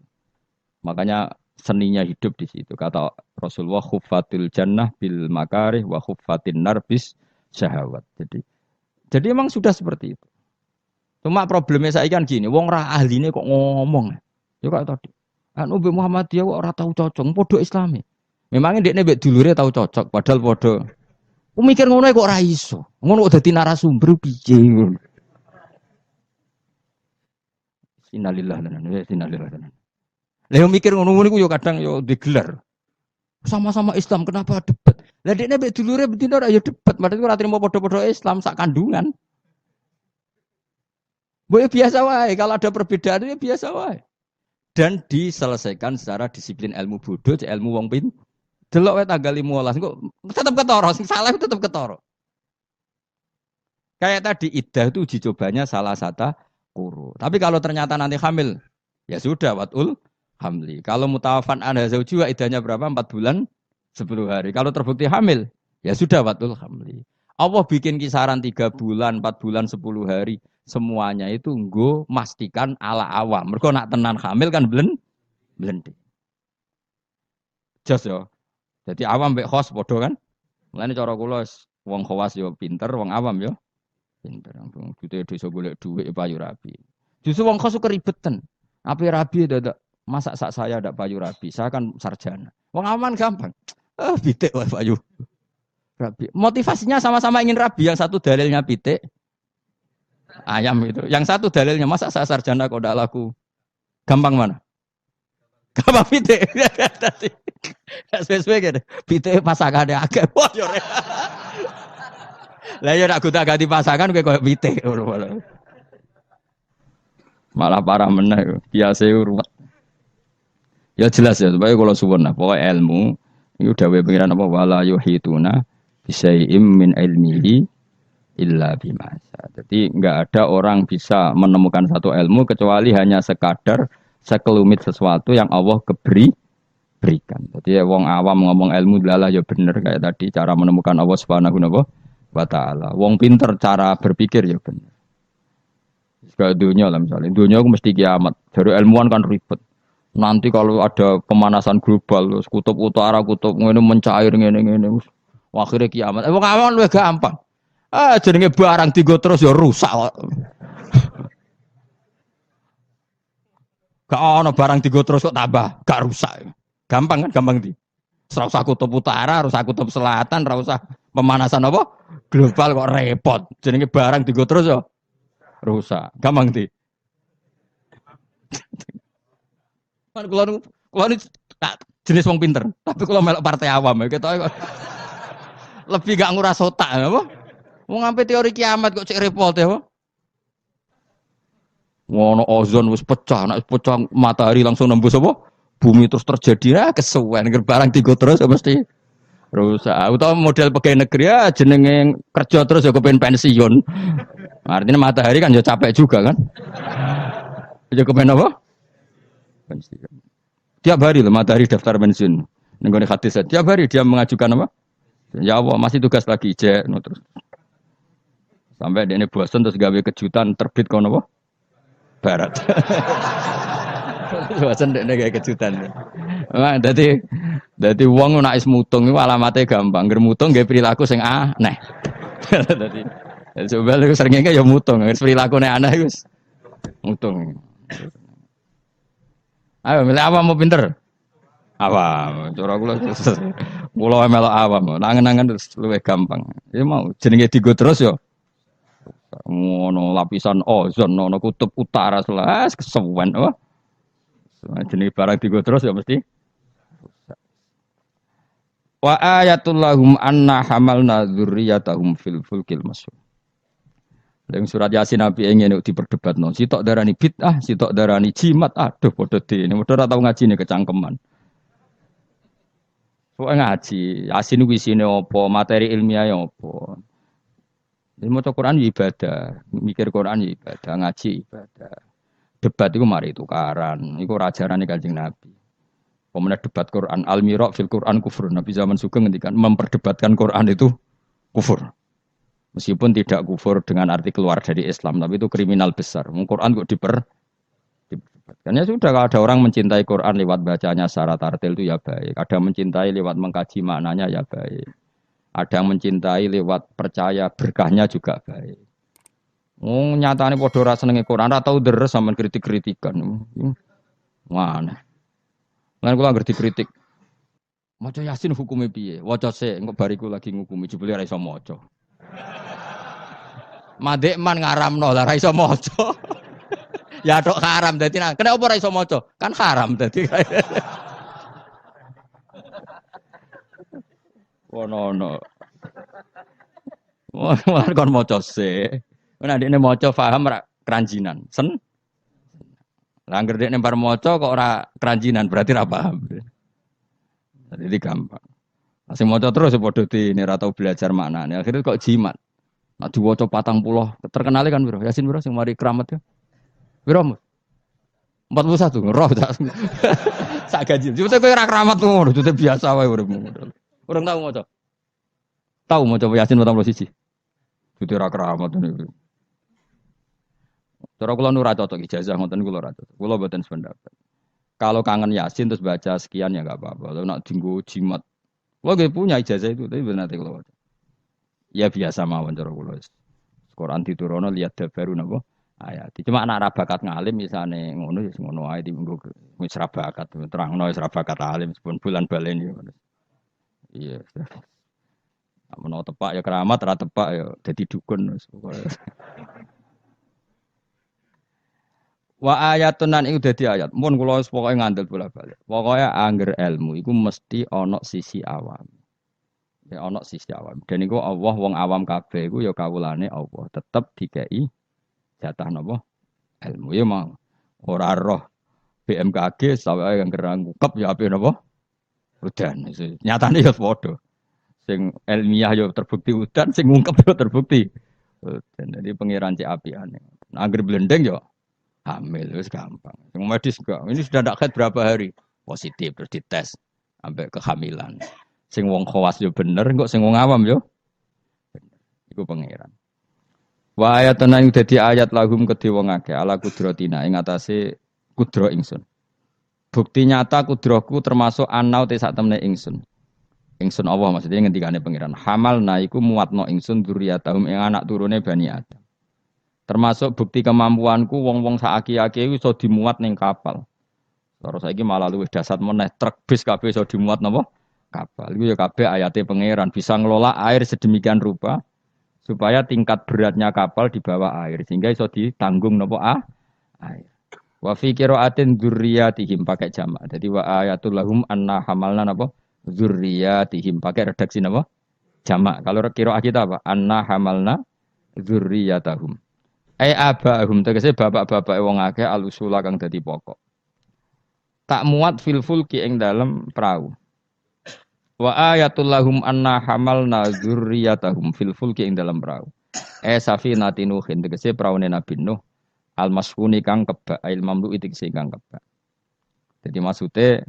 Makanya seninya hidup di situ. Kata Rasulullah khuffatil jannah bil makarih wa khuffatin nar bis syahawat. Jadi memang sudah seperti itu. Cuma problemnya saya kan gini, wong ra ahline kok ngomong. Ya kayak tadi. Anu Muhammadiyah kok ora tau cocok, padha Islami. Memangnya dia nebek dulure tahu cocok, padahal podo. Mikir ngono kok ora iso. Ngono kok dadi narasumber piye ngono. Innalillahi wa inna ilaihi raji'un. Lah mikir ngono niku yo kadang yo digelar. Sama-sama Islam kenapa debat? Lah dekne nebek dulure betina ora yo debat, padahal ora trimo podo-podo Islam sak kandungan. Boleh biasa wae, kalau ada perbedaan ya biasa wae. Dan diselesaikan secara disiplin ilmu bodoh, ilmu wong pinter. Delok wae tanggal 15 kok tetep ketara, sing salah tetep ketara. Kayak tadi iddah itu uji cobanya salah satu kuru. Tapi kalau ternyata nanti hamil, ya sudah watul hamli. Kalau mutawafan anda zauji iddahnya berapa? 4 bulan 10 hari. Kalau terbukti hamil, ya sudah watul hamli. Allah bikin kisaran 3 bulan, 4 bulan, 10 hari. Semuanya itu nggo mastikan ala awam. Mergo nak tenan hamil kan blending. Jos yo. Jadi awam mbek khos padha kan? Mulane cara kula wong khawas yo pinter, wong awam yo pinter. Dite desa golek dhuwit payu rapi. Justru wong kos keribetan. Api rabi dadak masak sak saya ada payu rabi. Saya kan sarjana. Wong aman gampang. Pitik wae payu rabi. Motivasinya sama-sama ingin rabi. Yang satu dalilnya pitik ayam itu. Yang satu dalilnya masa saya sarjana kok ndak laku. Gampang mana? Gampang pitik. Tadi sesuai gitu. Pitik pasangane akeh. Wah yo. Lah yo nak gonta-ganti pasangan kowe pitik ngono. Malah parah meneh biasa ruwet. Ya jelas ya, supaya kalau suwun nah, pokoknya ilmu itu dawuh pengiran apa wala yuhituna bisyai'im min ilmihi illa bima. Jadi enggak ada orang bisa menemukan satu ilmu kecuali hanya sekadar sekelumit sesuatu yang Allah berikan. Jadi ya, wong awam ngomong ilmu adalah ya bener kayak tadi cara menemukan Allah Subhanahu wa taala. Wong pinter cara berpikir ya bener. Kayak dunia lah misalnya, dunia aku mesti kiamat. Dari ilmuwan kan ribet. Nanti kalau ada pemanasan global, kutub utara, kutub ini mencair ngene. Akhirnya kiamat. Wong awam luwih gampang. Jenenge barang tiga terus ya rusak kok. Gak ono barang tiga terus kok tambah, gak rusak. Gampang kan, gampang di. Ora usah kutub utara, ora usah kutub selatan, ora usah pemanasan apa? Global kok repot. Jenenge barang tiga terus ya rusak. Gampang di. Kan kula jenis wong pinter, tapi kalau melok partai awam ya kita lebih gak nguras otak apa? Wong sampai teori kiamat kok cek repot ya, apa? Ngono ozon wis pecah, nek pecah matahari langsung nembus apa? Bumi terus terjadi kesuwen barang tiga terus ya mesti rusak. Utawa model pegawai negeri ya jenenge kerja terus ya kepen pensiun. Artinya matahari kan ya capek juga kan? Ya kepen apa? Pensiun. Tiap hari loh matahari daftar pensiun. Nenggone hadis tiap hari dia mengajukan apa? Ya Allah masih tugas lagi cek no, terus sampai dia ini bosan terus gawe kejutan terbit kono apa? Barat. Bosan dia gawe kejutan. Nah, jadi uang nak is mutung itu alamatnya gampang. Germutung gawe perilaku sing aneh. Jadi coba lu seringnya ya mutung, perilaku aneh Gus. Mutung. Ayo milih apa mau pinter? Awam, cara kula melok awam, nangen-nangen terus luwih gampang. Ya mau jenenge digo terus ya. Ngono lapisan ozon, ono kutub utara selas kesuwen apa. Jenenge barang digo terus ya mesti. Wa ayatul lahum anna hamalna dzurriyyatahum fil fulkil masyhur. Dalam surat Yasin Nabi ingin diperdebatno, sitok darani bid'ah, sitok darani jimat, aduh padha dene, padha ora tau ngaji ne kecangkeman. Kok ngaji, Yasin ku isine apa, materi ilmiah apa. Jadi maca Quran ibadah, mikir Quran ibadah, ngaji ibadah. Debat itu mari tukaran, iku ajarane Kanjeng Nabi. Pemenang debat Quran, al-mira' fil Quran kufur. Nabi zaman Sugeng ngendikan memperdebatkan Quran itu kufur. Meskipun tidak kufur dengan arti keluar dari Islam, tapi itu kriminal besar. Quran kok diperdebatkan. Ya sudah, kalau ada orang mencintai Quran lewat bacanya secara tartil itu ya baik. Ada yang mencintai lewat mengkaji maknanya ya baik. Ada yang mencintai lewat percaya berkahnya juga baik. Nyatane padha ora senenge Quran, ora tau deres sampean kritik-kritikan. Mana? Lan kula ngerti kritik. Maca Yasin hukume piye? Waca sik, engko bariku lagi ngukumi jebule ora iso maca. Madek man ngaramno lah ora iso maca. Ya tok haram dadi kenapa ora iso maca? Kan haram dadi. Ono. Wah kon maca sik. Nek ndekne maca paham ra keranjinan. Lah anggere dekne bar maca kok ora keranjinan berarti ra paham. Jadi gampang. Masih maca terus padha dene ora tau belajar maknane. Akhirnya kok jimat. Nak diwaca 40 terkenal kan bro. Yasin bro sing mari keramat ya. Bro 41 roh tak. Sak gaji. Cuma kowe ora keramat ngono, itu biasa wae uripmu. Urung tau maca. Tahu maca Yasin 41. Itu ora keramat niku. Cara kula nu ora cocok ijazah ngoten kula ora cocok. Kula mboten sependapat. Kalau kangen Yasin terus baca sekian ya enggak apa-apa. Kalau nak dinggo jimat. Kula nggih punya ijazah itu tapi benar kula baca. Ya biasa mawon cara kula. Quran diturunno lihat baru napa ayat. Cuma anak ra bakat ngalim misalnya ngono ya ngono ae dimenggo wis ra bakat terangno wis ra bakat alim sepun bulan balen yo. Iya. Menawa tepak ya keramat, ra tepak ya dadi dukun wis pokoke. Wa ayatun nan iku dadi ayat. Mun kula wis pokoke ngandel bola-balik. Pokoke angger ilmu iku mesti ana sisi awam. Ya ana sisi awam. Dan iku Allah wong awam kabeh iku ya kawulane Allah. Tetep dikei jatah napa? Ilmu ya mau. Ora roh BMKG sawake yang kerang ngukep ya ape napa? Udan. Nyatane ya padha. Sing ilmiah ya terbukti udan, sing ngungkep ya terbukti. Dan jadi pengiran cek apiane. Nah, angger blendeng ya hamil wis gampang. Yang medis enggak. Ini sudah ndak kait berapa hari positif terus dites sampai kehamilan. Sing wong khawas yo bener, kok sing wong awam yo bener. Iku pangeran. Wa ayatun ing dadi ayat lahum kedhe wong akeh ala kudratina ing atase kudro ingsun. Bukti nyata kudroku termasuk anau te sak temne ingsun. Ingsun Allah maksudnya ngendikane pangeran. Hamalna iku muatno ingsun dzurriyyatahum ing anak turune Bani Adam. Termasuk bukti kemampuanku wong-wong saaki-aki iso dimuat ning kapal. Terus saiki malah luwih dasar meneh truk bis kabeh iso dimuat napa? Kapal. Iku ya kabeh ayate pangeran bisa ngelola air sedemikian rupa supaya tingkat beratnya kapal di bawah air sehingga iso ditanggung napa air. Wa fi qiraatin dzurriyyatihim pakai jamak. Jadi wa ayatul lahum anna hamalna napa? Dzurriyyatihim pakai redaksi napa? Jamak. Kalau qiraat kita apa? Anna hamalna dzurriyyatahum. Abahum tegese bapak-bapak wong akeh alusula kang dadi pokok. Tak muat fil fulki ing dalem perahu. Wa ayatul lahum anna hamalna dzurriyyatahum fil fulki ing dalem perahu. Safinatin Nuhin tegese praune Nabi Nuh al masfuni kang kebak ail mamlu tegese kang kebak. Jadi maksudnya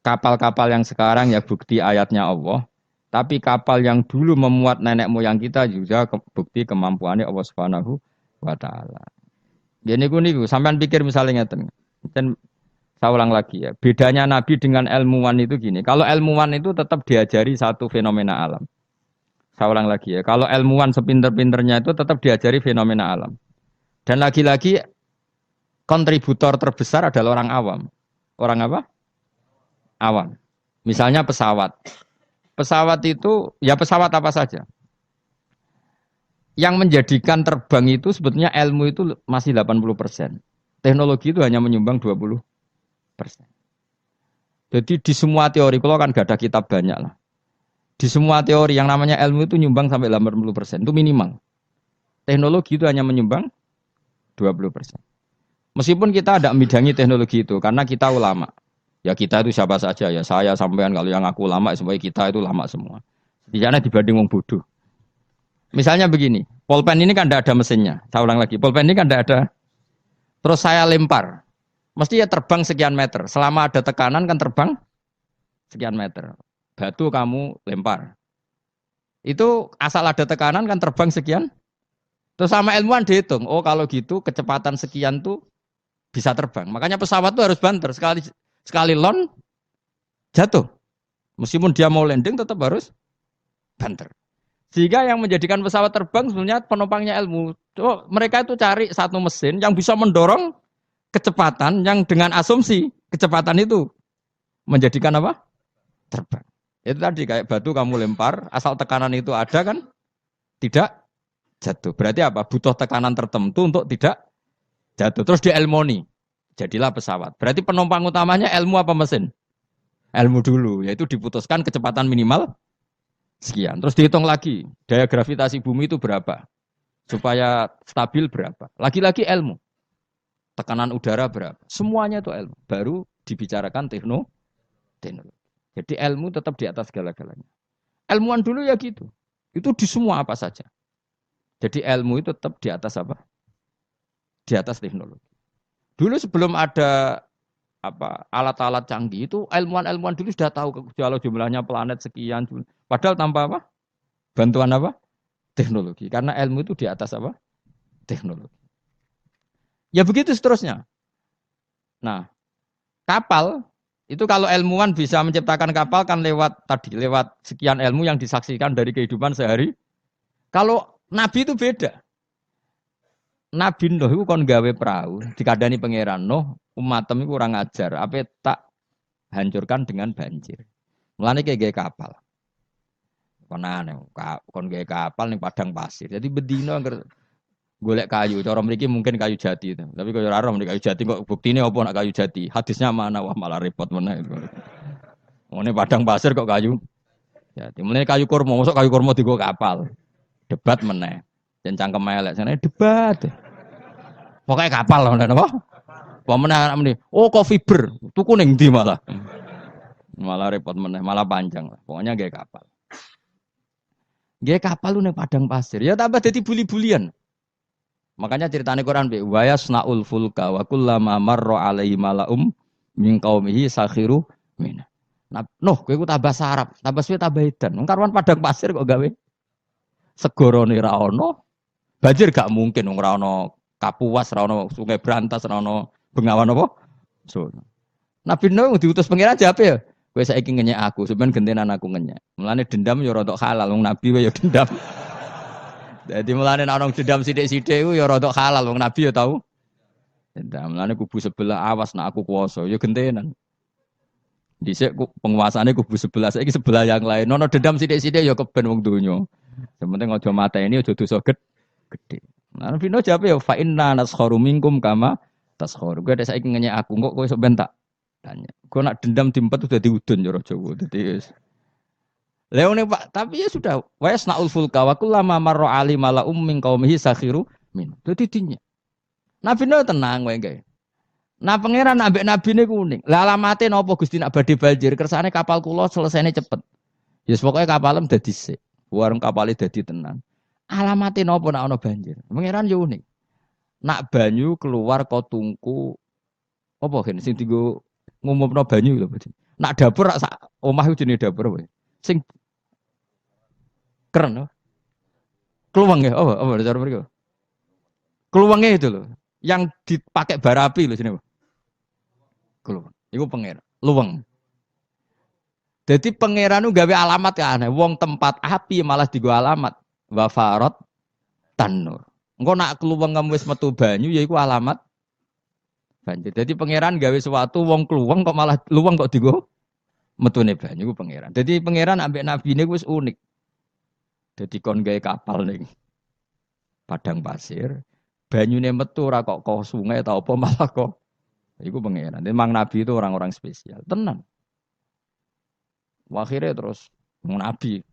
kapal-kapal yang sekarang ya bukti ayatnya Allah. Tapi kapal yang dulu memuat nenek moyang kita juga bukti kemampuannya Allah Subhanahu wa ta'ala. Jadi niku sampean pikir misalnya ngeten. Dan saya ulang lagi ya. Bedanya Nabi dengan ilmuwan itu gini. Kalau ilmuwan itu tetap diajari satu fenomena alam. Saya ulang lagi ya. Kalau ilmuwan sepinter-pinternya itu tetap diajari fenomena alam. Dan lagi-lagi kontributor terbesar adalah orang awam. Orang apa? Awam. Misalnya pesawat. Pesawat itu ya pesawat apa saja. Yang menjadikan terbang itu sebetulnya ilmu itu masih 80%. Teknologi itu hanya menyumbang 20%. Jadi di semua teori, kalau kan gak ada kitab banyak lah. Di semua teori yang namanya ilmu itu nyumbang sampai 80%. Itu minimal. Teknologi itu hanya menyumbang 20%. Meskipun kita ada membidangi teknologi itu, karena kita ulama. Ya kita itu siapa saja, ya saya sampean kalau yang aku ulama, semuanya kita itu ulama semua. Di sana dibanding wong bodoh. Misalnya begini, pulpen ini kan tidak ada mesinnya. Saya ulang lagi, pulpen ini kan tidak ada. Terus saya lempar, mesti ya terbang sekian meter. Selama ada tekanan kan terbang sekian meter. Batu kamu lempar. Itu asal ada tekanan kan terbang sekian. Terus sama ilmuwan dihitung, oh kalau gitu kecepatan sekian tuh bisa terbang. Makanya pesawat tuh harus banter. Sekali lon jatuh. Meskipun dia mau landing tetap harus banter. Sehingga yang menjadikan pesawat terbang sebenarnya penumpangnya ilmu. Oh, mereka itu cari satu mesin yang bisa mendorong kecepatan yang dengan asumsi kecepatan itu menjadikan apa? Terbang. Itu tadi kayak batu kamu lempar, asal tekanan itu ada kan tidak jatuh. Berarti apa? Butuh tekanan tertentu untuk tidak jatuh. Terus dielmoni. Jadilah pesawat. Berarti penumpang utamanya ilmu apa mesin? Ilmu dulu, yaitu diputuskan kecepatan minimal sekian. Terus dihitung lagi, daya gravitasi bumi itu berapa? Supaya stabil berapa? Lagi-lagi ilmu. Tekanan udara berapa? Semuanya itu ilmu. Baru dibicarakan teknologi. Jadi ilmu tetap di atas segala-galanya. Ilmuwan dulu ya gitu. Itu di semua apa saja. Jadi ilmu itu tetap di atas apa? Di atas teknologi. Dulu sebelum ada alat-alat canggih itu ilmuwan-ilmuwan dulu sudah tahu kalau jumlahnya planet sekian. Padahal tanpa apa? Bantuan apa? Teknologi. Karena ilmu itu di atas apa? Teknologi. Ya begitu seterusnya. Nah, kapal itu kalau ilmuwan bisa menciptakan kapal kan lewat sekian ilmu yang disaksikan dari kehidupan sehari. Kalau Nabi itu beda. Nabi Nuh iku kon gawe perahu, dikandani pangeran Nuh, umatem iku kurang ajar, ape tak hancurkan dengan banjir. Mulane kayak gawe kapal. Kon aneh, kon gawe kapal ning padang pasir. Jadi bedino angger golek kayu, cara mriki mungkin kayu jati itu. Tapi kaya ora ora kayu jati kok buktine apa nak kayu jati? Hadisnya mana? Wah malah repot meneh. Ngene padang pasir kok kayu jati. Mulane kayu kurma, mosok kayu kurma digo kapal. Debat meneh. Jan cangkem elek sana debat. Pokoke kapal lho napa? Apa meneh anak meneh. Oh kok fiber, tuku ning ndi malah. Malah repot meneh, malah panjang. Pokoknya gawe kapal. Gawe kapal lu ning padang pasir. Ya tambah dadi buli-bulian. Makanya ceritane Quran be wa yasnaul fulka wa kullama marra alaihi malaum min qaumihi sakhiru min. Nah, kowe ku tambah sarap, tambah suwe tambah edan. Wong karwan padang pasir kok gawe segorone ra ono. Banjir gak mungkin wong ra ono Kapuas, ra ono Sungai Brantas, ra ono Bengawan apa? So. Nabi Nuh diutus pangeran jape ya. Kowe saiki ngenyek aku, sampean gentenan aku ngenyek. Mulane dendam ya rada halal wong nabi wae ya dendam. Jadi mulane ana dendam sithik-sithik iku ya rada halal wong nabi ya tau. Dendam mulane kubu sebelah awas nak aku kuwasa ya gentenan. Dhisik penguasane kubu sebelah saiki sebelah yang lain. Ono dendam sithik-sithik ya keben wong donya. Sementing aja mateni aja dosa gede. Nah Nabi Nuh jawab ya fa inna naskharu minkum kama taskharu. Kowe saiki ngenyek aku kok kowe sok ben tak tanya. Kowe nak dendam diempet udah diudun cara Jawa. Dadi Leone Pak, tapi ya sudah. Wa yasnaul fulka wa kullama marra ali malaum min qaumihi sakhiru min. Dadi dinya. Nabi Nuh tenang wae gae. Nah pangeran ambek nabine kuning. Lah alamate napa Gusti nak badhe banjir kersane kapal kula selesainya cepet. Ya pokoke kapalem dadi sik. Warung kapale dadi tenan. Alamate napa nak ana banjir? Pangeran yo unik. Nak banyu keluar kok tungku apa gen sing dienggo ngumumno banyu lho. Nak dapur sak omah iku jenenge dapur wae. Sing keren loh. Keluwang ya, apa cara mereka? Keluwangnya itu loh, yang dipakai bara api loh sini. Keluwang, itu pangeran, luwang. Jadi pangeran itu gawe alamat ya aneh. Wong tempat api malah digo alamat. Wafarot tanur. Engkau nak keluwang kamu wis metu banyu, ya itu alamat banjir. Jadi pangeran gawe sesuatu, wong keluwang kok malah luwang kok digo metune banyu, itu pangeran. Jadi pangeran ambek nabi ini wis unik. Jadi kon gawe kapal ning padang pasir, banyune metu ora kok sungai atau apa malah kok iku pangeran. Memang nabi itu orang-orang spesial, tenan. Akhirnya terus nabi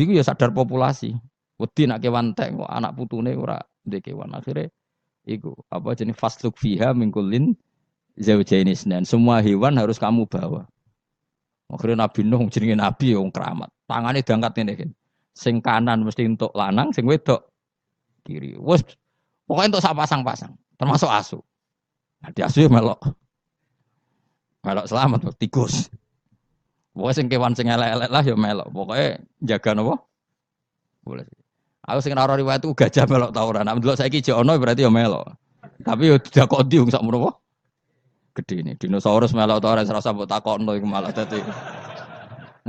ku ya sadar populasi. Wedi nak kewan tek kok anak putune ora ndek kewan. Akhirnya iku apa jenis fasluk fiha min kullin zaujaini isnan. Semua hewan harus kamu bawa. Akhirnya Nabi Nuh jenenge nabi wong keramat. Tangane diangkat ngene iki. Sing kanan mesti untuk lanang, sing wedok kiri. Wes pokoknya untuk sak pasang-pasang, termasuk asu. Nah, di asu ya melok selamat tikus. Pokoknya sing kewan sing elek-elek lah ya melok. Pokoknya jaga napa? Boleh. Aku sing ora riwayat itu gajah melok ta ora. Nek ndelok saiki jek ono berarti ya melok. Tapi ya didakoni wong sak menawa gedhe ini. Dinosaurus melok ta ora serasa mbok takokno iku malah dadi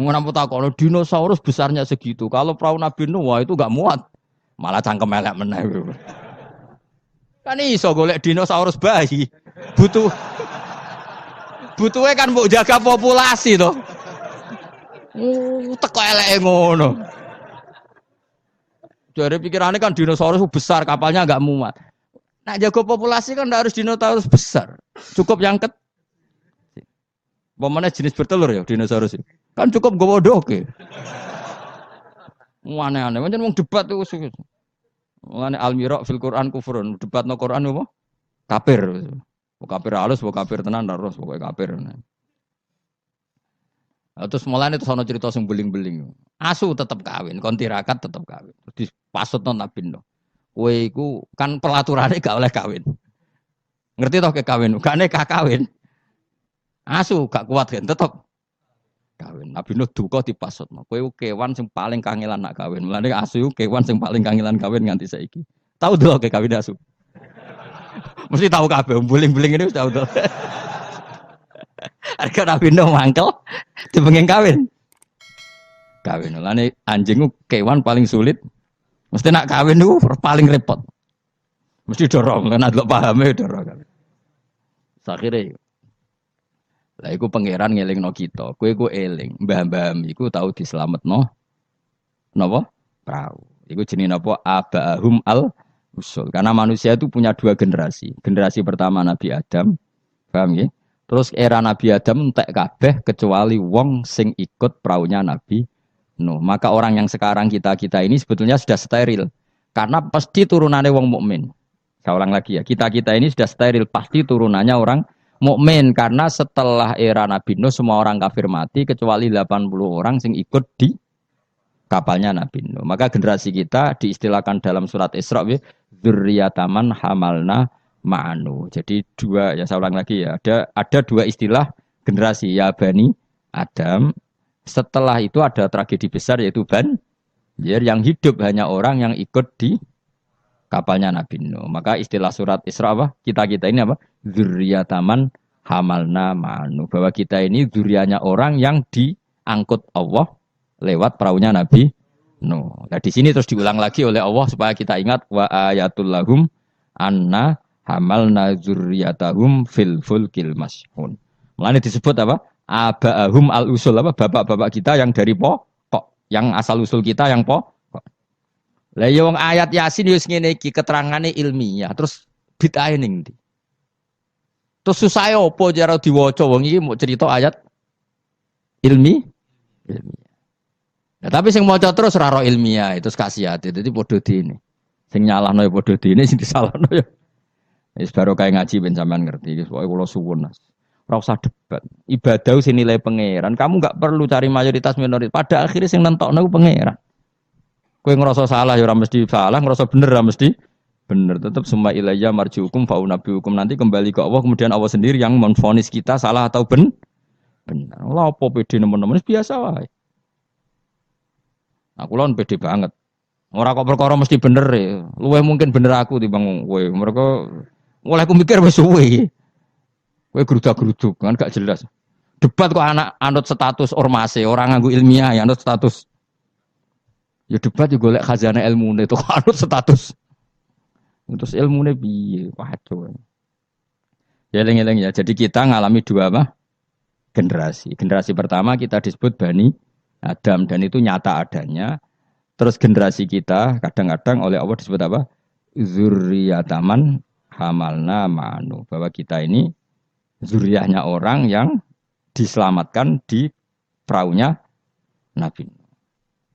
mengenai takon dinosaurus besarnya segitu. Kalau perahu Nabi Nuh wah itu enggak muat. Malah cangkem elek meneh. Kan iso golek dinosaurus bayi. Butuhe kan mbok jaga populasi to. Teko eleke ngono. Jare pikirane kan dinosaurus besar, kapalnya enggak muat. Nak jaga populasi kan harus dinosaurus besar. Cukup yang Pemane jenis bertelur ya dinosaurus. Kan cukup gowo doke. Aneh-aneh, pancen wong debat itu sulit. Mulane al-mira fil Quran kufrun, debat no Quran apa? Kafir. Kafir halus, kafir tenan terus pokoke kafir. Terus mulane terus ana cerita sing beling-beling. Asu tetep kawin, kon tirakat tetep kawin. Terus dipasutno Nabi Nuh. Kowe iku kan pelaturane gak oleh kawin. Ngerti toh ke kawin? Gak nekah kawin. Asu gak kuat kan tetep kawin. Nabi Nuh duka dipasutno. Kowe kewan sing paling kangelan nak kawin. Mulane asu kewan sing paling kangelan kawin nganti saiki. Tahu dulu ke kawin asu. Mesti tahu kabeh buling-buling ini wis tahu dulu. Harga Nabi Nuh mangkel dipengen kawin. Kawin. Mulane anjing kewan paling sulit. Mesti nak kawin niku paling repot. Mesti dorong kan ada pahame dorong kan. Akhire lah iku pangeran ngelingno kita. Kowe ku eling, mbah-mbah iku tau dislametno napa? Perahu. Iku jenenge napa? Abahum al usul. Karena manusia itu punya dua generasi. Generasi pertama Nabi Adam, paham ya? Terus era Nabi Adam entek kabeh kecuali wong sing ikut perahunya Nabi Nuh. Maka orang yang sekarang kita ini sebetulnya sudah steril. Karena pasti turunannya wong mukmin. Saya ulang lagi ya, kita ini sudah steril, pasti turunannya orang mukmin karena setelah era Nabi Nuh semua orang kafir mati kecuali 80 orang sing ikut di kapalnya Nabi Nuh. Maka generasi kita diistilahkan dalam surat Isra dzurriyyataman hamalna ma'anu. Jadi dua, ya saya ulang lagi ya, ada dua istilah generasi ya Bani Adam. Setelah itu ada tragedi besar yaitu Banjir yang hidup hanya orang yang ikut di kapalnya Nabi Nuh. Maka istilah surat Isra apa? Kita ini apa? Dzurriyyataman hamalna ma'anu. Bahwa kita ini dzurriyyahnya orang yang diangkut Allah lewat perahunya Nabi Nuh. Nah, di sini terus diulang lagi oleh Allah supaya kita ingat wa ayatul lahum anna hamalna dzurriyyatahum fil fulkil mashhun. Mulane disebut apa? Abahum al usul apa? Bapak-bapak kita yang dari pokok, yang asal usul kita yang pokok. Lah ya wong ayat Yasin wis ngene iki keterangane ilmiah, terus bid'ah ning ndi? Terus susah apa cara diwaca wong iki mau cerita ayat ilmiah. Nah, tapi sing maca terus ora ro ilmiah itu kasiat. Dadi padha dene. Sing nyalahno ya padha dene, sing disalahno ya. Wis baru kae ngaji ben sampean ngerti. Wis pokoke kula suwun. Ora usah debat. Ibadah sing nilai pangeran. Kamu enggak perlu cari mayoritas minoritas. Pada akhirnya sing nentokno ku pangeran. Kowe ngerasa salah ya ora mesti salah, ngerasa bener ora mesti bener. Tetap semua ilayya marjiukum fa unabbiukum, nanti kembali ke Allah, kemudian Allah sendiri yang menvonis kita salah atau benar. Lah apa pede nemen-nemen biasa wae. Aku lawan pede banget. Ora kok perkara mesti bener ya. Luwih mungkin bener aku timbang kowe. Mereka mulai aku mikir wis suwe. Kowe gerudak-geruduk kan gak jelas. Debat kok anak anut status ormase, orang nganggo ilmiah ya anut status. Ya debat juga golek khazanah ilmune itu anut status. Terus ilmune piye? Waduh. Ya eling-eling ya. Jadi kita ngalami dua apa? Generasi. Generasi pertama kita disebut Bani Adam dan itu nyata adanya. Terus generasi kita kadang-kadang oleh Allah disebut apa? Zurriyataman hamalna ma'anu. Bahwa kita ini zuriyahnya orang yang diselamatkan di perahunya Nabi.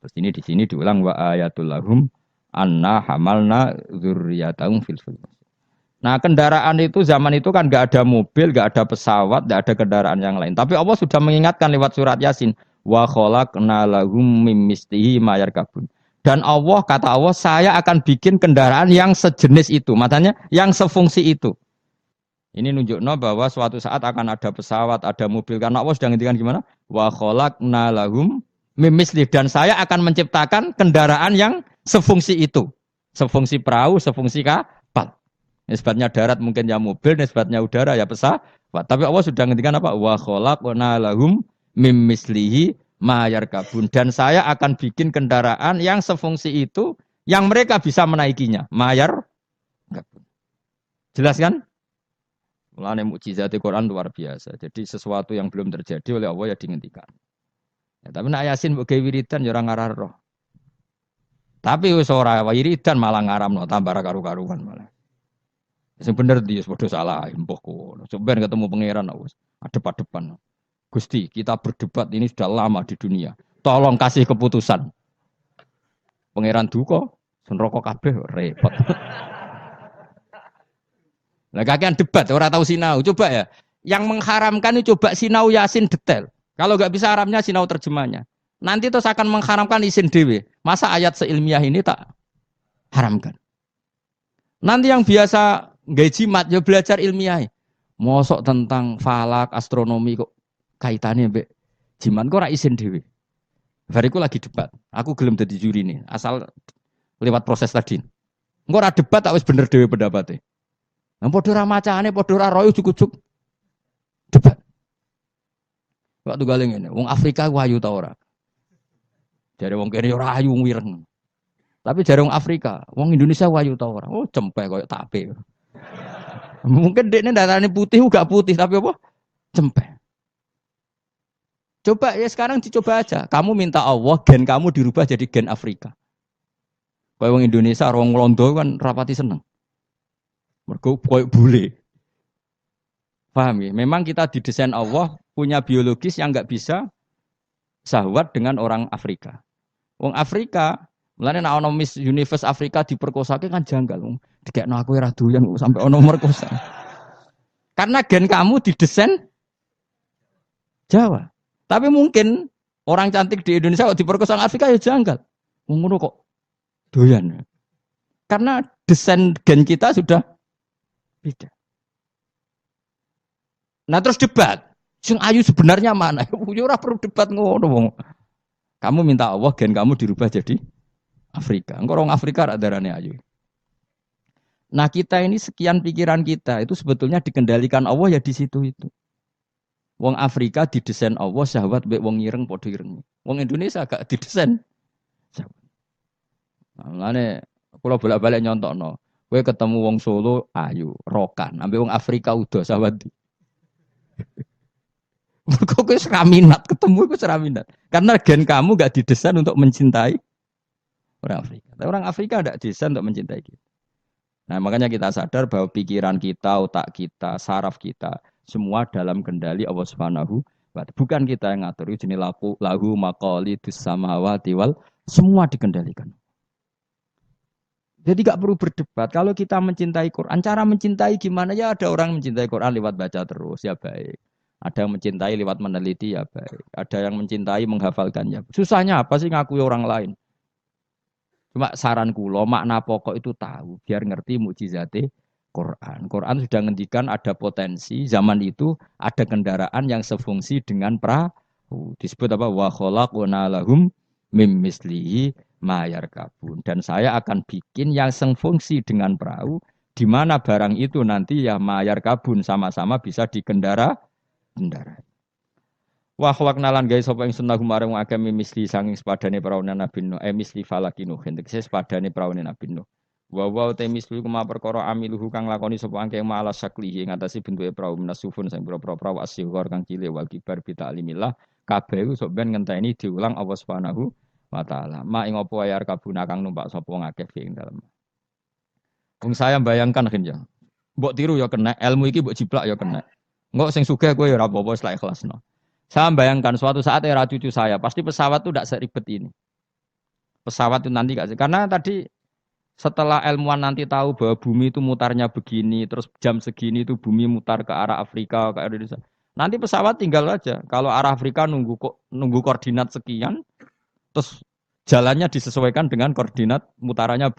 Terus ini di sini diulang wa ayatul lahum anna hamalna zurriyatahum fil fulk. Nah, kendaraan itu zaman itu kan enggak ada mobil, enggak ada pesawat, enggak ada kendaraan yang lain. Tapi Allah sudah mengingatkan lewat surat Yasin wa khalaqna lahum mim mislihi ma yarkabun. Dan Allah kata Allah, saya akan bikin kendaraan yang sejenis itu, makanya yang sefungsi itu. Ini nunjukno bahwa suatu saat akan ada pesawat, ada mobil karena Allah sudah ngendikan gimana? Wa khalaqna lahum mim mislihi, dan saya akan menciptakan kendaraan yang sefungsi itu. Sefungsi perahu, sefungsi kapal. Nisbatnya darat mungkin ya mobil, nisbatnya udara ya pesawat. Tapi Allah sudah ngendikan apa? Wa khalaqna lahum mim mislihi ma yarkabun, dan saya akan bikin kendaraan yang sefungsi itu yang mereka bisa menaikinya. Mayar jelas kan? Mulane mukjizat Quran luar biasa. Jadi sesuatu yang belum terjadi oleh Allah ya dihentikan. Ya, tapi nak Yasin mbok gawe wiridan ya ora ngarah. Tapi wis ora wiridan malah ngaramno tambah karu-karuan malah. Sing bener dia padha salah mbah kono. Sampeyan ketemu pangeran wis adep-adepan. Gusti, kita berdebat ini sudah lama di dunia. Tolong kasih keputusan. Pangeran duka, senroko kabeh repot. Lah kakean debat, ora tahu sinau. Coba ya, yang mengharamkan itu coba sinau Yasin detail. Kalau nggak bisa Arabnya sinau terjemahnya. Nanti terus akan mengharamkan isin dewe. Masa ayat seilmiah ini tak haramkan? Nanti yang biasa nggak jimat ya belajar ilmiah. Mosok tentang falak, astronomi kok kaitannya mbek jimat kok ora isin dhewe. Bariku lagi debat. Aku gelem dadi juri nih, asal lewat proses tadi. Engko ora debat tak wis bener dhewe pendapate. Lah padha ora macane, padha ora royo cukup debat. Waktu galeng ngene, wong Afrika ku ayu ta ora? Jare wong kene ora ayu wireng. Tapi jarang Afrika, wong Indonesia wayu ta ora? Oh, cempek koyo tape. Mungkin dekne darane putih gak putih tapi apa? Cempek. Coba ya sekarang dicoba aja. Kamu minta Allah gen kamu dirubah jadi gen Afrika. Koyo wong Indonesia wong Londo kan rapati seneng. Mergo koyo bule. Paham ya? Memang kita didesain Allah punya biologis yang nggak bisa sahwat dengan orang Afrika. Wong Afrika, mulane nek ana Miss Universe Afrika diperkosake kan janggal. Dikekno aku ora doyan sampai ana merkosa. Karena gen kamu didesain Jawa. Tapi mungkin orang cantik di Indonesia kok diperkosa Afrika ya janggal. Ngono kok doyan. Karena desain gen kita sudah beda. Nah terus debat, sing ayu sebenarnya mana? Ya ora perlu debat ngono wong. Kamu minta Allah gen kamu dirubah jadi Afrika. Engko orang Afrika rak darane ayu. Nah kita ini sekian pikiran kita itu sebetulnya dikendalikan Allah ya di situ itu. Wong Afrika didesain Allah syahwat mbek wong ireng padha ireng. Wong Indonesia gak didesain. Nah, mulane kula bolak-balik nyontokno. Kowe ketemu wong Solo ayu, rokan, ambek wong Afrika udah syahwat. Kok kowe ora minat ketemu kowe ora minat. Karena gen kamu gak didesain untuk mencintai orang Afrika. Tapi orang Afrika tidak didesain untuk mencintai kita. Nah, makanya kita sadar bahwa pikiran kita, otak kita, saraf kita semua dalam kendali Allah Subhanahu wa taala. Bukan kita yang ngatur. Ini jenis lahu maqalidus samawati wal semua dikendalikan. Jadi gak perlu berdebat. Kalau kita mencintai Quran, cara mencintai gimana? Ya ada orang mencintai Quran lewat baca terus, ya baik. Ada yang mencintai lewat meneliti, ya baik. Ada yang mencintai menghafalkan, ya. Susahnya apa sih ngakui orang lain? Cuma saran kula, makna pokok itu tahu, biar ngerti mukjizate Quran. Quran sudah ngendikan ada potensi, zaman itu ada kendaraan yang sefungsi dengan perahu. Disebut apa? Wa khalaqna lahum mim mislihi mayar kabun, dan saya akan bikin yang sefungsi dengan perahu di mana barang itu nanti ya mayar kabun sama-sama bisa dikendara. Wa khalaqna lan gawe sapa ing sunnah marang agami misli sanging sepadane peraune Nabi Nuh misli falakinu hentik sepadane peraune Nabi Nuh wa te misli kuma perkara amiluhu kang lakoni sapa angke ma'ala saklihi ing atase bentuke perahu minasufun sing pira-pira asihor kang cilik wal kibar bi ta'limillah kabeh sok ben ngenteni diulang Allah Subhanahu wa ta'ala. Ma ing apa ayar kabuna kang numpak sapa ngakeh ing dalem. Wong saya bayangkan kinja. Mbok tiru ya kena, ilmu iki mbok jiplak ya kena. Engko sing sugih kowe ya ora apa-apa selek ikhlasno. Saya bayangkan suatu saat era cucu saya, pasti pesawat itu tidak seribet ini. Pesawat itu nanti gak, karena tadi setelah ilmuwan nanti tahu bahwa bumi itu mutarnya begini, terus jam segini itu bumi mutar ke arah Afrika, ke Indonesia. Nanti pesawat tinggal aja. Kalau arah Afrika nunggu koordinat sekian, terus jalannya disesuaikan dengan koordinat mutarannya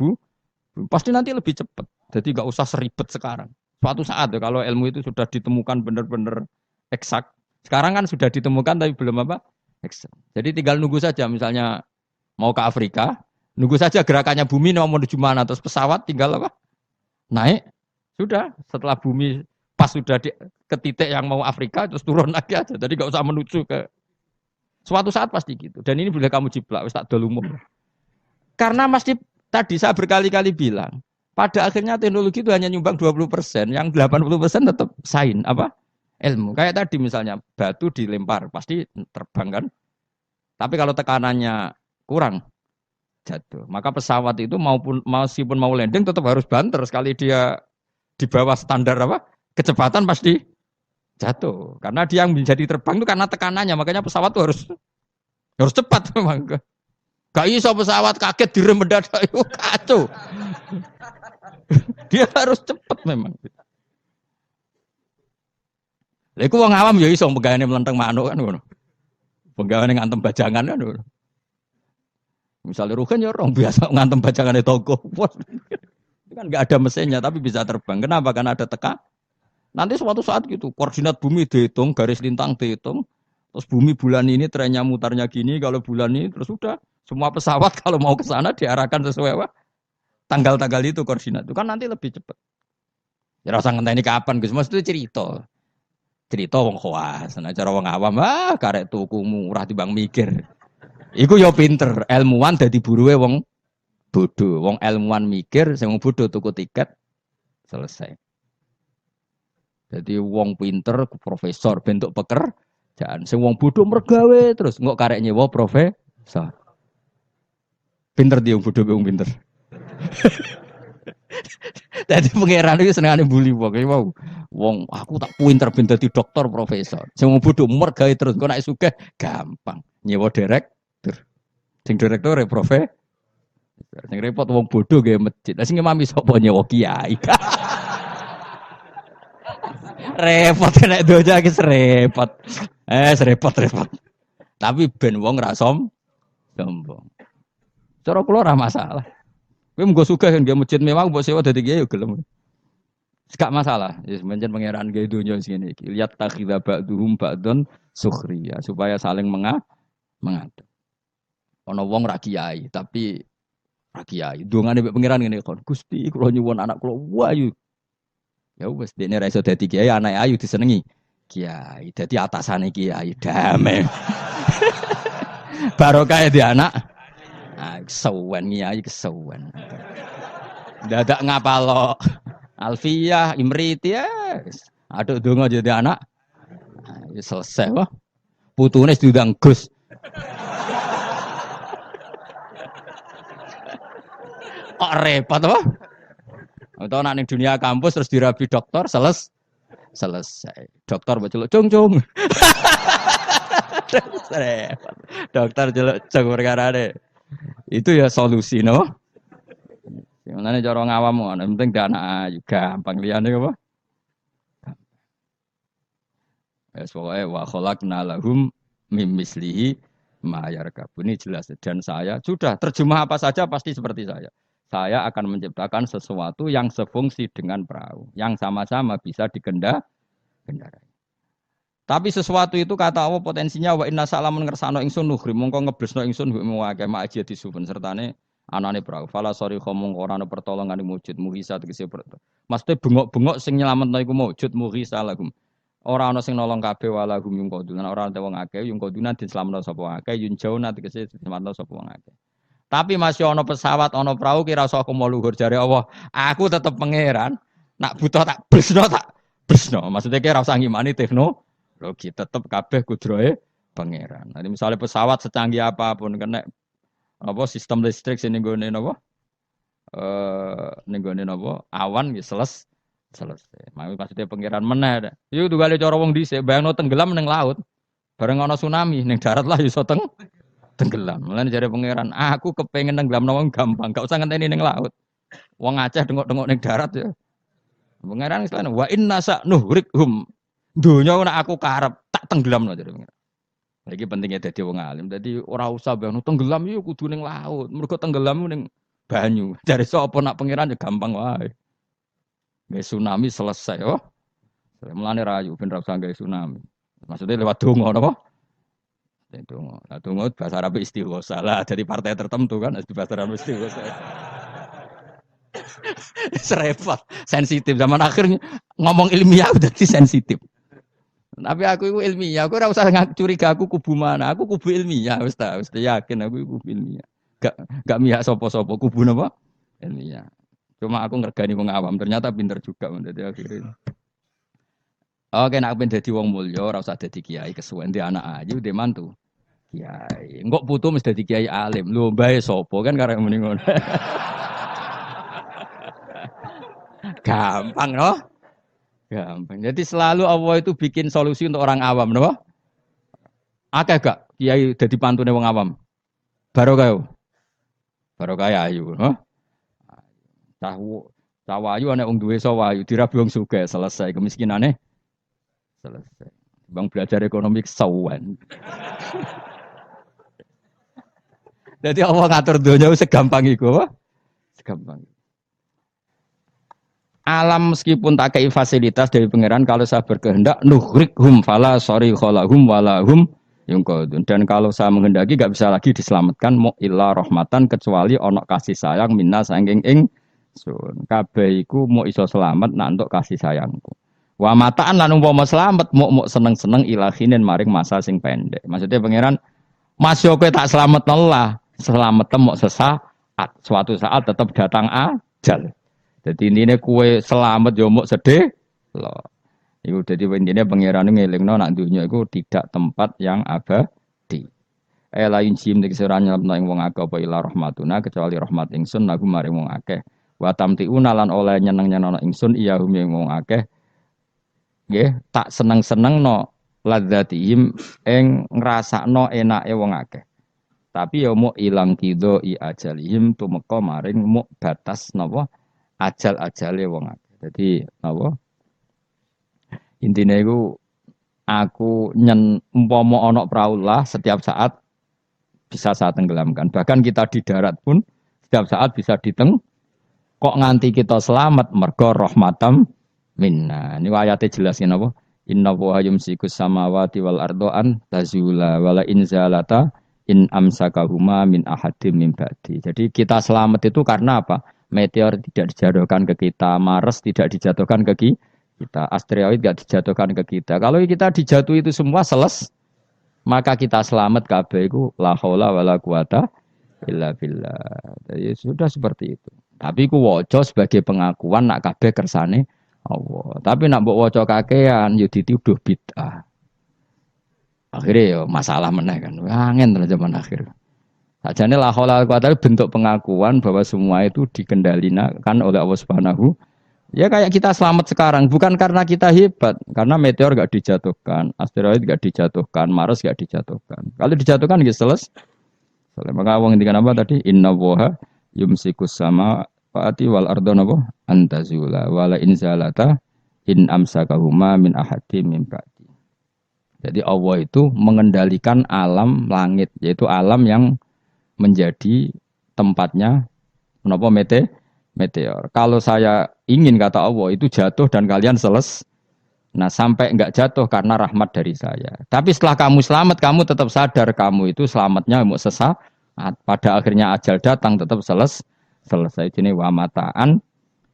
pasti nanti lebih cepat. Jadi nggak usah seribet sekarang. Suatu saat ya, kalau ilmu itu sudah ditemukan benar-benar eksak. Sekarang kan sudah ditemukan tapi belum apa? Eksak. Jadi tinggal nunggu saja. Misalnya mau ke Afrika, nunggu saja gerakannya bumi mau menuju mana, terus pesawat tinggal apa? Naik. Sudah. Setelah bumi pas sudah ke titik yang mau Afrika, terus turun lagi aja. Jadi nggak usah menuju ke. Suatu saat pasti gitu. Dan ini boleh kamu jiplak, wis tak dol umum. Karena mesti tadi saya berkali-kali bilang, pada akhirnya teknologi itu hanya nyumbang 20%, yang 80% tetap sains apa? Ilmu. Kayak tadi misalnya batu dilempar, pasti terbang kan? Tapi kalau tekanannya kurang, jatuh. Maka pesawat itu meskipun mau landing tetap harus banter sekali dia di bawah standar apa? Kecepatan pasti jatuh. Karena dia yang menjadi terbang itu karena tekanannya, makanya pesawat itu harus cepat memang. Gak iso pesawat kaget direm mendadak itu kacau. Dia harus cepat memang. Lha iku wong awam ya iso pegawene mlenteng manuk kan ngono. Pegawene ngantem bajangan kan ngono. Misalnya Rugen ya orang biasa ngantem bajangane toko. Itu kan enggak ada mesinnya tapi bisa terbang. Kenapa? Karena ada teka. Nanti suatu saat gitu, koordinat bumi dihitung, garis lintang dihitung. Terus bumi bulan ini trennya mutarnya gini, kalau bulan ini terus sudah semua pesawat kalau mau ke sana diarahkan sesuai apa? Tanggal-tanggal itu koordinat. Itu kan nanti lebih cepat. Ya rasa ngenteni kapan Gus, mesti cerita. Cerita wong khawas, nah cara wong awam karek tuku murah timbang mikir. Iku ya pinter, ilmuwan dadi buruhe wong bodoh. Wong ilmuwan mikir, sing wong bodoh tuku tiket selesai. Jadi wong pinter profesor bentuk pekerjaan. Sing wong bodoh mergawe terus ngok karek nyewa profesor. Pinter dia wong bodoh wong pinter. Jadi pangeran iki senengane bully wong. Wow. Wong aku tak pinter ben dadi dokter profesor. Sing wong bodoh mergawe terus kok nek sugih gampang. Nyewa direktur. Sing direktur profesor. Sing repot wong bodoh gawe masjid. Lah sing imami sapa nyewa kiai. Repot nek doja iki repot. Repot. Tapi ben wong ra sombong. Cara kula ora masalah. Kowe menggo sugih kan gawe masjid mewah mbok sewa dadi kiai yo gelem. Gak masalah. Wis mencen pangeran gawe donya sing ngene iki. Lihat takhidha ba'duhum ba'dun sukhriya supaya saling mengatur. Ana wong ra kiai tapi ra kiai. Dongane mbek pangeran ngene kon. Gusti kula nyuwun anak kula wayu. Ya wis dene ra iso dadi kiai, anake ayu disenengi. Kiai, dadi atasane kiai damai. Barokah di anak. Ah, kesuwen kiai kesuwen. Dadak ngapalo. Alfiyah, Imriti ya. Aduh donga jadi anak. Ya selesai wah. Putune diundang Gus. Kok repot wah. Atau nak ning dunia kampus terus dirabi dokter selesai. Dokter baceluk cung. Dokter jeluk cung perkarane. Itu ya solusi no. Sebenarnya cara ngawam ngono, penting dana ayu gampang liyane apa? Wes pokoke wa khalaqna lahum mim mislihi ma yarkabun. Ini jelas dan saya sudah terjemah apa saja pasti seperti saya. Saya akan menciptakan sesuatu yang sefungsi dengan perahu, yang sama-sama bisa dikendarai. Tapi sesuatu itu kata Allah potensinya wa inna salamun ngersano ingsun nuhri mongko ngeblesno ingsun wa kama aja disuben sertane anane perahu. Fala sori khomong ora ana pertolongan wujud muhisa tegese Maksudnya bengok-bengok sing nyelametno iku wujud muhisa lahum. Ora ana sing nolong kabeh walahum yung kodunan ora ana wong akeh yung kodunan diselametno sapa akeh yun jauna tegese diselametno sapa wong akeh. Tapi masih ono pesawat, ono perahu kira usah aku mau luhur jare Allah. Aku tetep pangeran. Nak butuh tak bresno. Maksudnya kira usah ngimani teknologi, tetep kabeh kudrohe pangeran. Nanti misalnya pesawat secanggih apapun kena apa sistem listrik sing nggone napa? Ning gone napa? Awan ya selesai. Maksudnya pangeran meneh. Iku tugale cara wong dhisik bayangno tenggelam ning laut. Bareng ana tsunami ning darat lah iso tenggelam. Mulane jare pangeran, aku kepengin nenggelamno wong gampang, gak usah ngenteni ning laut. Wong Aceh dengok-dengok ning darat ya. Pangeran istilahnya wa inna sa'nuhrikhum. Donya nek aku karep tak tenggelamno jare pangeran. Iki pentingnya dadi wong alim. Dadi ora usah bayangno tenggelam yo kudu ning laut. Mergo tenggelam ning banyu. Jare sapa nak pangeran ya gampang wae. Nggih tsunami selesai oh. Mulane rayu ben ra usah gawe tsunami. Maksudnya lewat donga napa? Donga. Lah donga bahasa Arab istighosa lah dari partai tertentu kan bahasa Arab istighosa. Serempet, sensitif zaman akhirnya ngomong ilmiah udah sensitif. Tapi aku itu ilmiah, aku ora usah curiga aku kubu mana, aku kubu ilmiah wis yakin aku kubu ilmiah. Gak mihak sapa-sapa kubu napa? Ilmiah. Cuma aku ngergani wong awam, ternyata pinter juga dadi akhirnya. Oke, nek ben dadi wong mulya ora usah dadi kiai kesuwen di anak ayu di mantu. Kiai, engko putu mesti dadi kiai alim. Lho mbae sapa kan karek muni ngono. Gampang no? Gampang. Jadi selalu Allah itu bikin solusi untuk orang awam, no? Akeh gak kiai dadi pantune wong awam? Barokah. Barokah ayu, no? Cawayu ana wong duwe sawayu dirabi wong sugih selesai kemiskinane. Selesai. Bang belajar ekonomi kesawan. Jadi Allah ngatur dunia segampang itu, segampang. Alam meskipun tak kei fasilitas dari pangeran kalau saya berkehendak nuhrikhum fala sorry kholahum walahum yungkodun. Dan kalau saya menghendaki gak bisa lagi diselamatkan mu illa rahmatan kecuali onok kasih sayang minna sangking ingsun. Kabeh iku mu iso selamat nak untuk kasih sayangku. Wa mataan lan umpama selamat muk seneng-seneng ilahinen maring masa sing pendek. Maksudnya pangeran masih kowe tak selamat Allah, selamat muk Suatu saat tetap datang ajal. Jadi ini kue selamat yo muk sedih loh. Iku dadi intine pangeran ngelingno nak dunya iku tidak tempat yang abadi. Lain jim nek sira nyelapno ing wong akeh apa ila rahmatuna kecuali rahmat ingsun aku maring wong akeh. Wa tamtiuna lan oleh nyeneng-nyenengno ingsun iya hum ing wong akeh. Nggih, tak seneng-senengno ladzatihim ing ngrasakno enake wong akeh. Tapi ya mau ilang kido i ajalihim tumeka maring mau batas napa ajal-ajale wong akeh. Jadi napa intine iku aku umpama ana praulah setiap saat bisa saya tenggelamkan. Bahkan kita di darat pun setiap saat bisa kok nganti kita selamat mergo rahmatam minna. Ini ayatnya jelasin apa? Inna wa yumsikus samawati wal ardoan tazula wala inzalata in amsakahuma min ahadim min ba'di. Jadi kita selamat itu karena apa? Meteor tidak dijatuhkan ke kita, Mars tidak dijatuhkan ke kita, asteroid tidak dijatuhkan ke kita. Kalau kita dijatuh itu semua maka kita selamat kabeh iku la haula wala quwata illa billah. Jadi sudah seperti itu. Tapi ku waca sebagai pengakuan nak kabeh kersane Allah. Tapi nak mbok waca kakean yo dituduh bid'ah. Akhirnya ya masalah meneh kan. Angin terus zaman akhir. Sajane la haula wala quwata bentuk pengakuan bahwa semua itu dikendalikan oleh Allah Subhanahu. Ya kayak kita selamat sekarang bukan karena kita hebat, karena meteor gak dijatuhkan, asteroid gak dijatuhkan, Mars gak dijatuhkan. Kalau dijatuhkan ya selesai. Maka wong ngendikan apa tadi? Inna woha yumsikus sama faati wal ardona apa? Antazula wala inzalata in amsakahuma min ahadi min ba'di. Jadi Allah itu mengendalikan alam langit, yaitu alam yang menjadi tempatnya menapa meteor. Kalau saya ingin kata Allah itu jatuh dan kalian nah sampai enggak jatuh karena rahmat dari saya. Tapi setelah kamu selamat, kamu tetap sadar kamu itu selamatnya mau sesaat. Pada akhirnya ajal datang tetap selesai. Ini wa mataan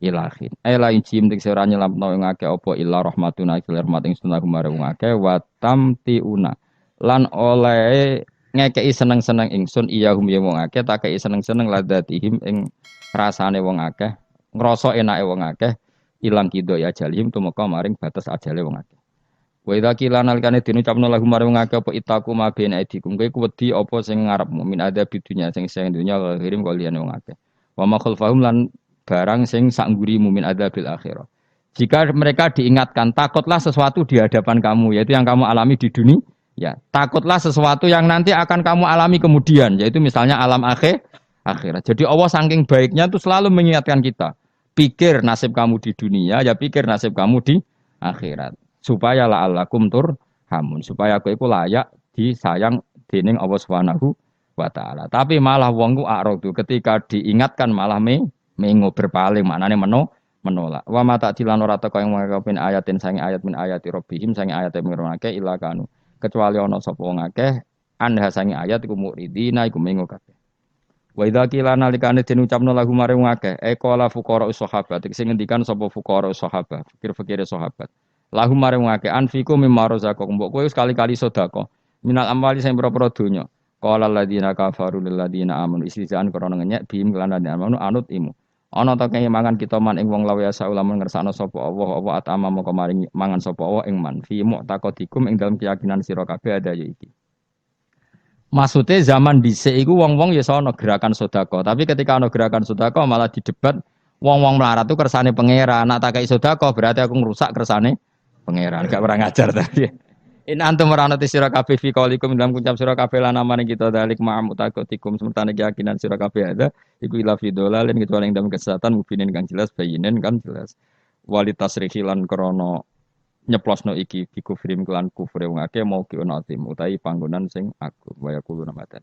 ilahin. Lain jim tek sira nyelamno ing akeh apa illa rahmatuna ila rahmat ing sunah marang akeh wa tamtiuna. Lan oleh ngekei seneng-seneng ingsun iya hum ya wong akeh tak kei seneng-seneng ladatihim ing rasane wong akeh, ngrasa enake wong akeh, ilang kido ya ajalihim tumeka maring batas ajale wong akeh. Wa idza qila nalikane dinucapno lagu maring wong akeh apa itaku ma bena idikum kowe wedi apa sing ngarepmu min ada bidunya sing dunya kirim kok liyane wong akeh. Wa ma khalfahum lan barang sing sak nggurimu min adzabil akhirah. Jika mereka diingatkan takutlah sesuatu di hadapan kamu yaitu yang kamu alami di dunia. Ya, takutlah sesuatu yang nanti akan kamu alami kemudian, yaitu misalnya alam akhirat. Jadi Allah saking baiknya itu selalu mengingatkan kita. Pikir nasib kamu di dunia, ya pikir nasib kamu di akhirat. Supaya la'allakum turhamun. Supaya aku itu layak disayang dening Allah Subhanahu wa taala. Tapi malah wong ku a'radu ketika diingatkan malah mengo berpaling, maknane menolak. Wa mata dilan ora teko yang mangkapin ayatin sange ayat min ayati rabbihim sange ayat mirake ila kanu. Kecuali ana sapa wong akeh anha sange ayat iku muridina iku mengo kabeh. Wa idza qila nalikane den ucapno lagu mare wong akeh qala fuqara sahabat sing ngendikan sapa fuqara sahabat fikir-fikire sahabat lagu mare wong akeh anfiku mimma razaqakum mbok kowe sekali-kali sedekah minal amwali sing pira-pira donya qala alladziina kafaru lil ladziina amanu istizaan krana ngenyek bim lan amanu anut imu ana ta kaya mangan kita man ing wong lawe asa ulama ngersakno sapa Allah apa atama moko maring mangan sapa Allah ing man fi mu'taqadikum ing dalem keyakinan sira kabeh ada ya iki. Maksudnya zaman dhisik iku wong-wong ya sono gerakan sedekah, tapi ketika ana gerakan sedekah malah didebat wong-wong melarat itu kersane pangeran. Nak tak kei sedekah berarti aku ngrusak kersane pangeran. Gak pernah ngajar tadi. In antum meranati sira kabeh fi qaulikum dalam ucap sira kabeh lan amane kita dalik ma'am utakotikum semertane keyakinan sira kabeh ada iku ila fi dolalin kecuali ing dalam kesesatan mubinin kang jelas bayinen kan jelas. Walitas rihilan krana nyeplosno iki bikufrim kelan kufre wong akeh mau ki ana tim utahi panggonan sing agung waya kulo namaten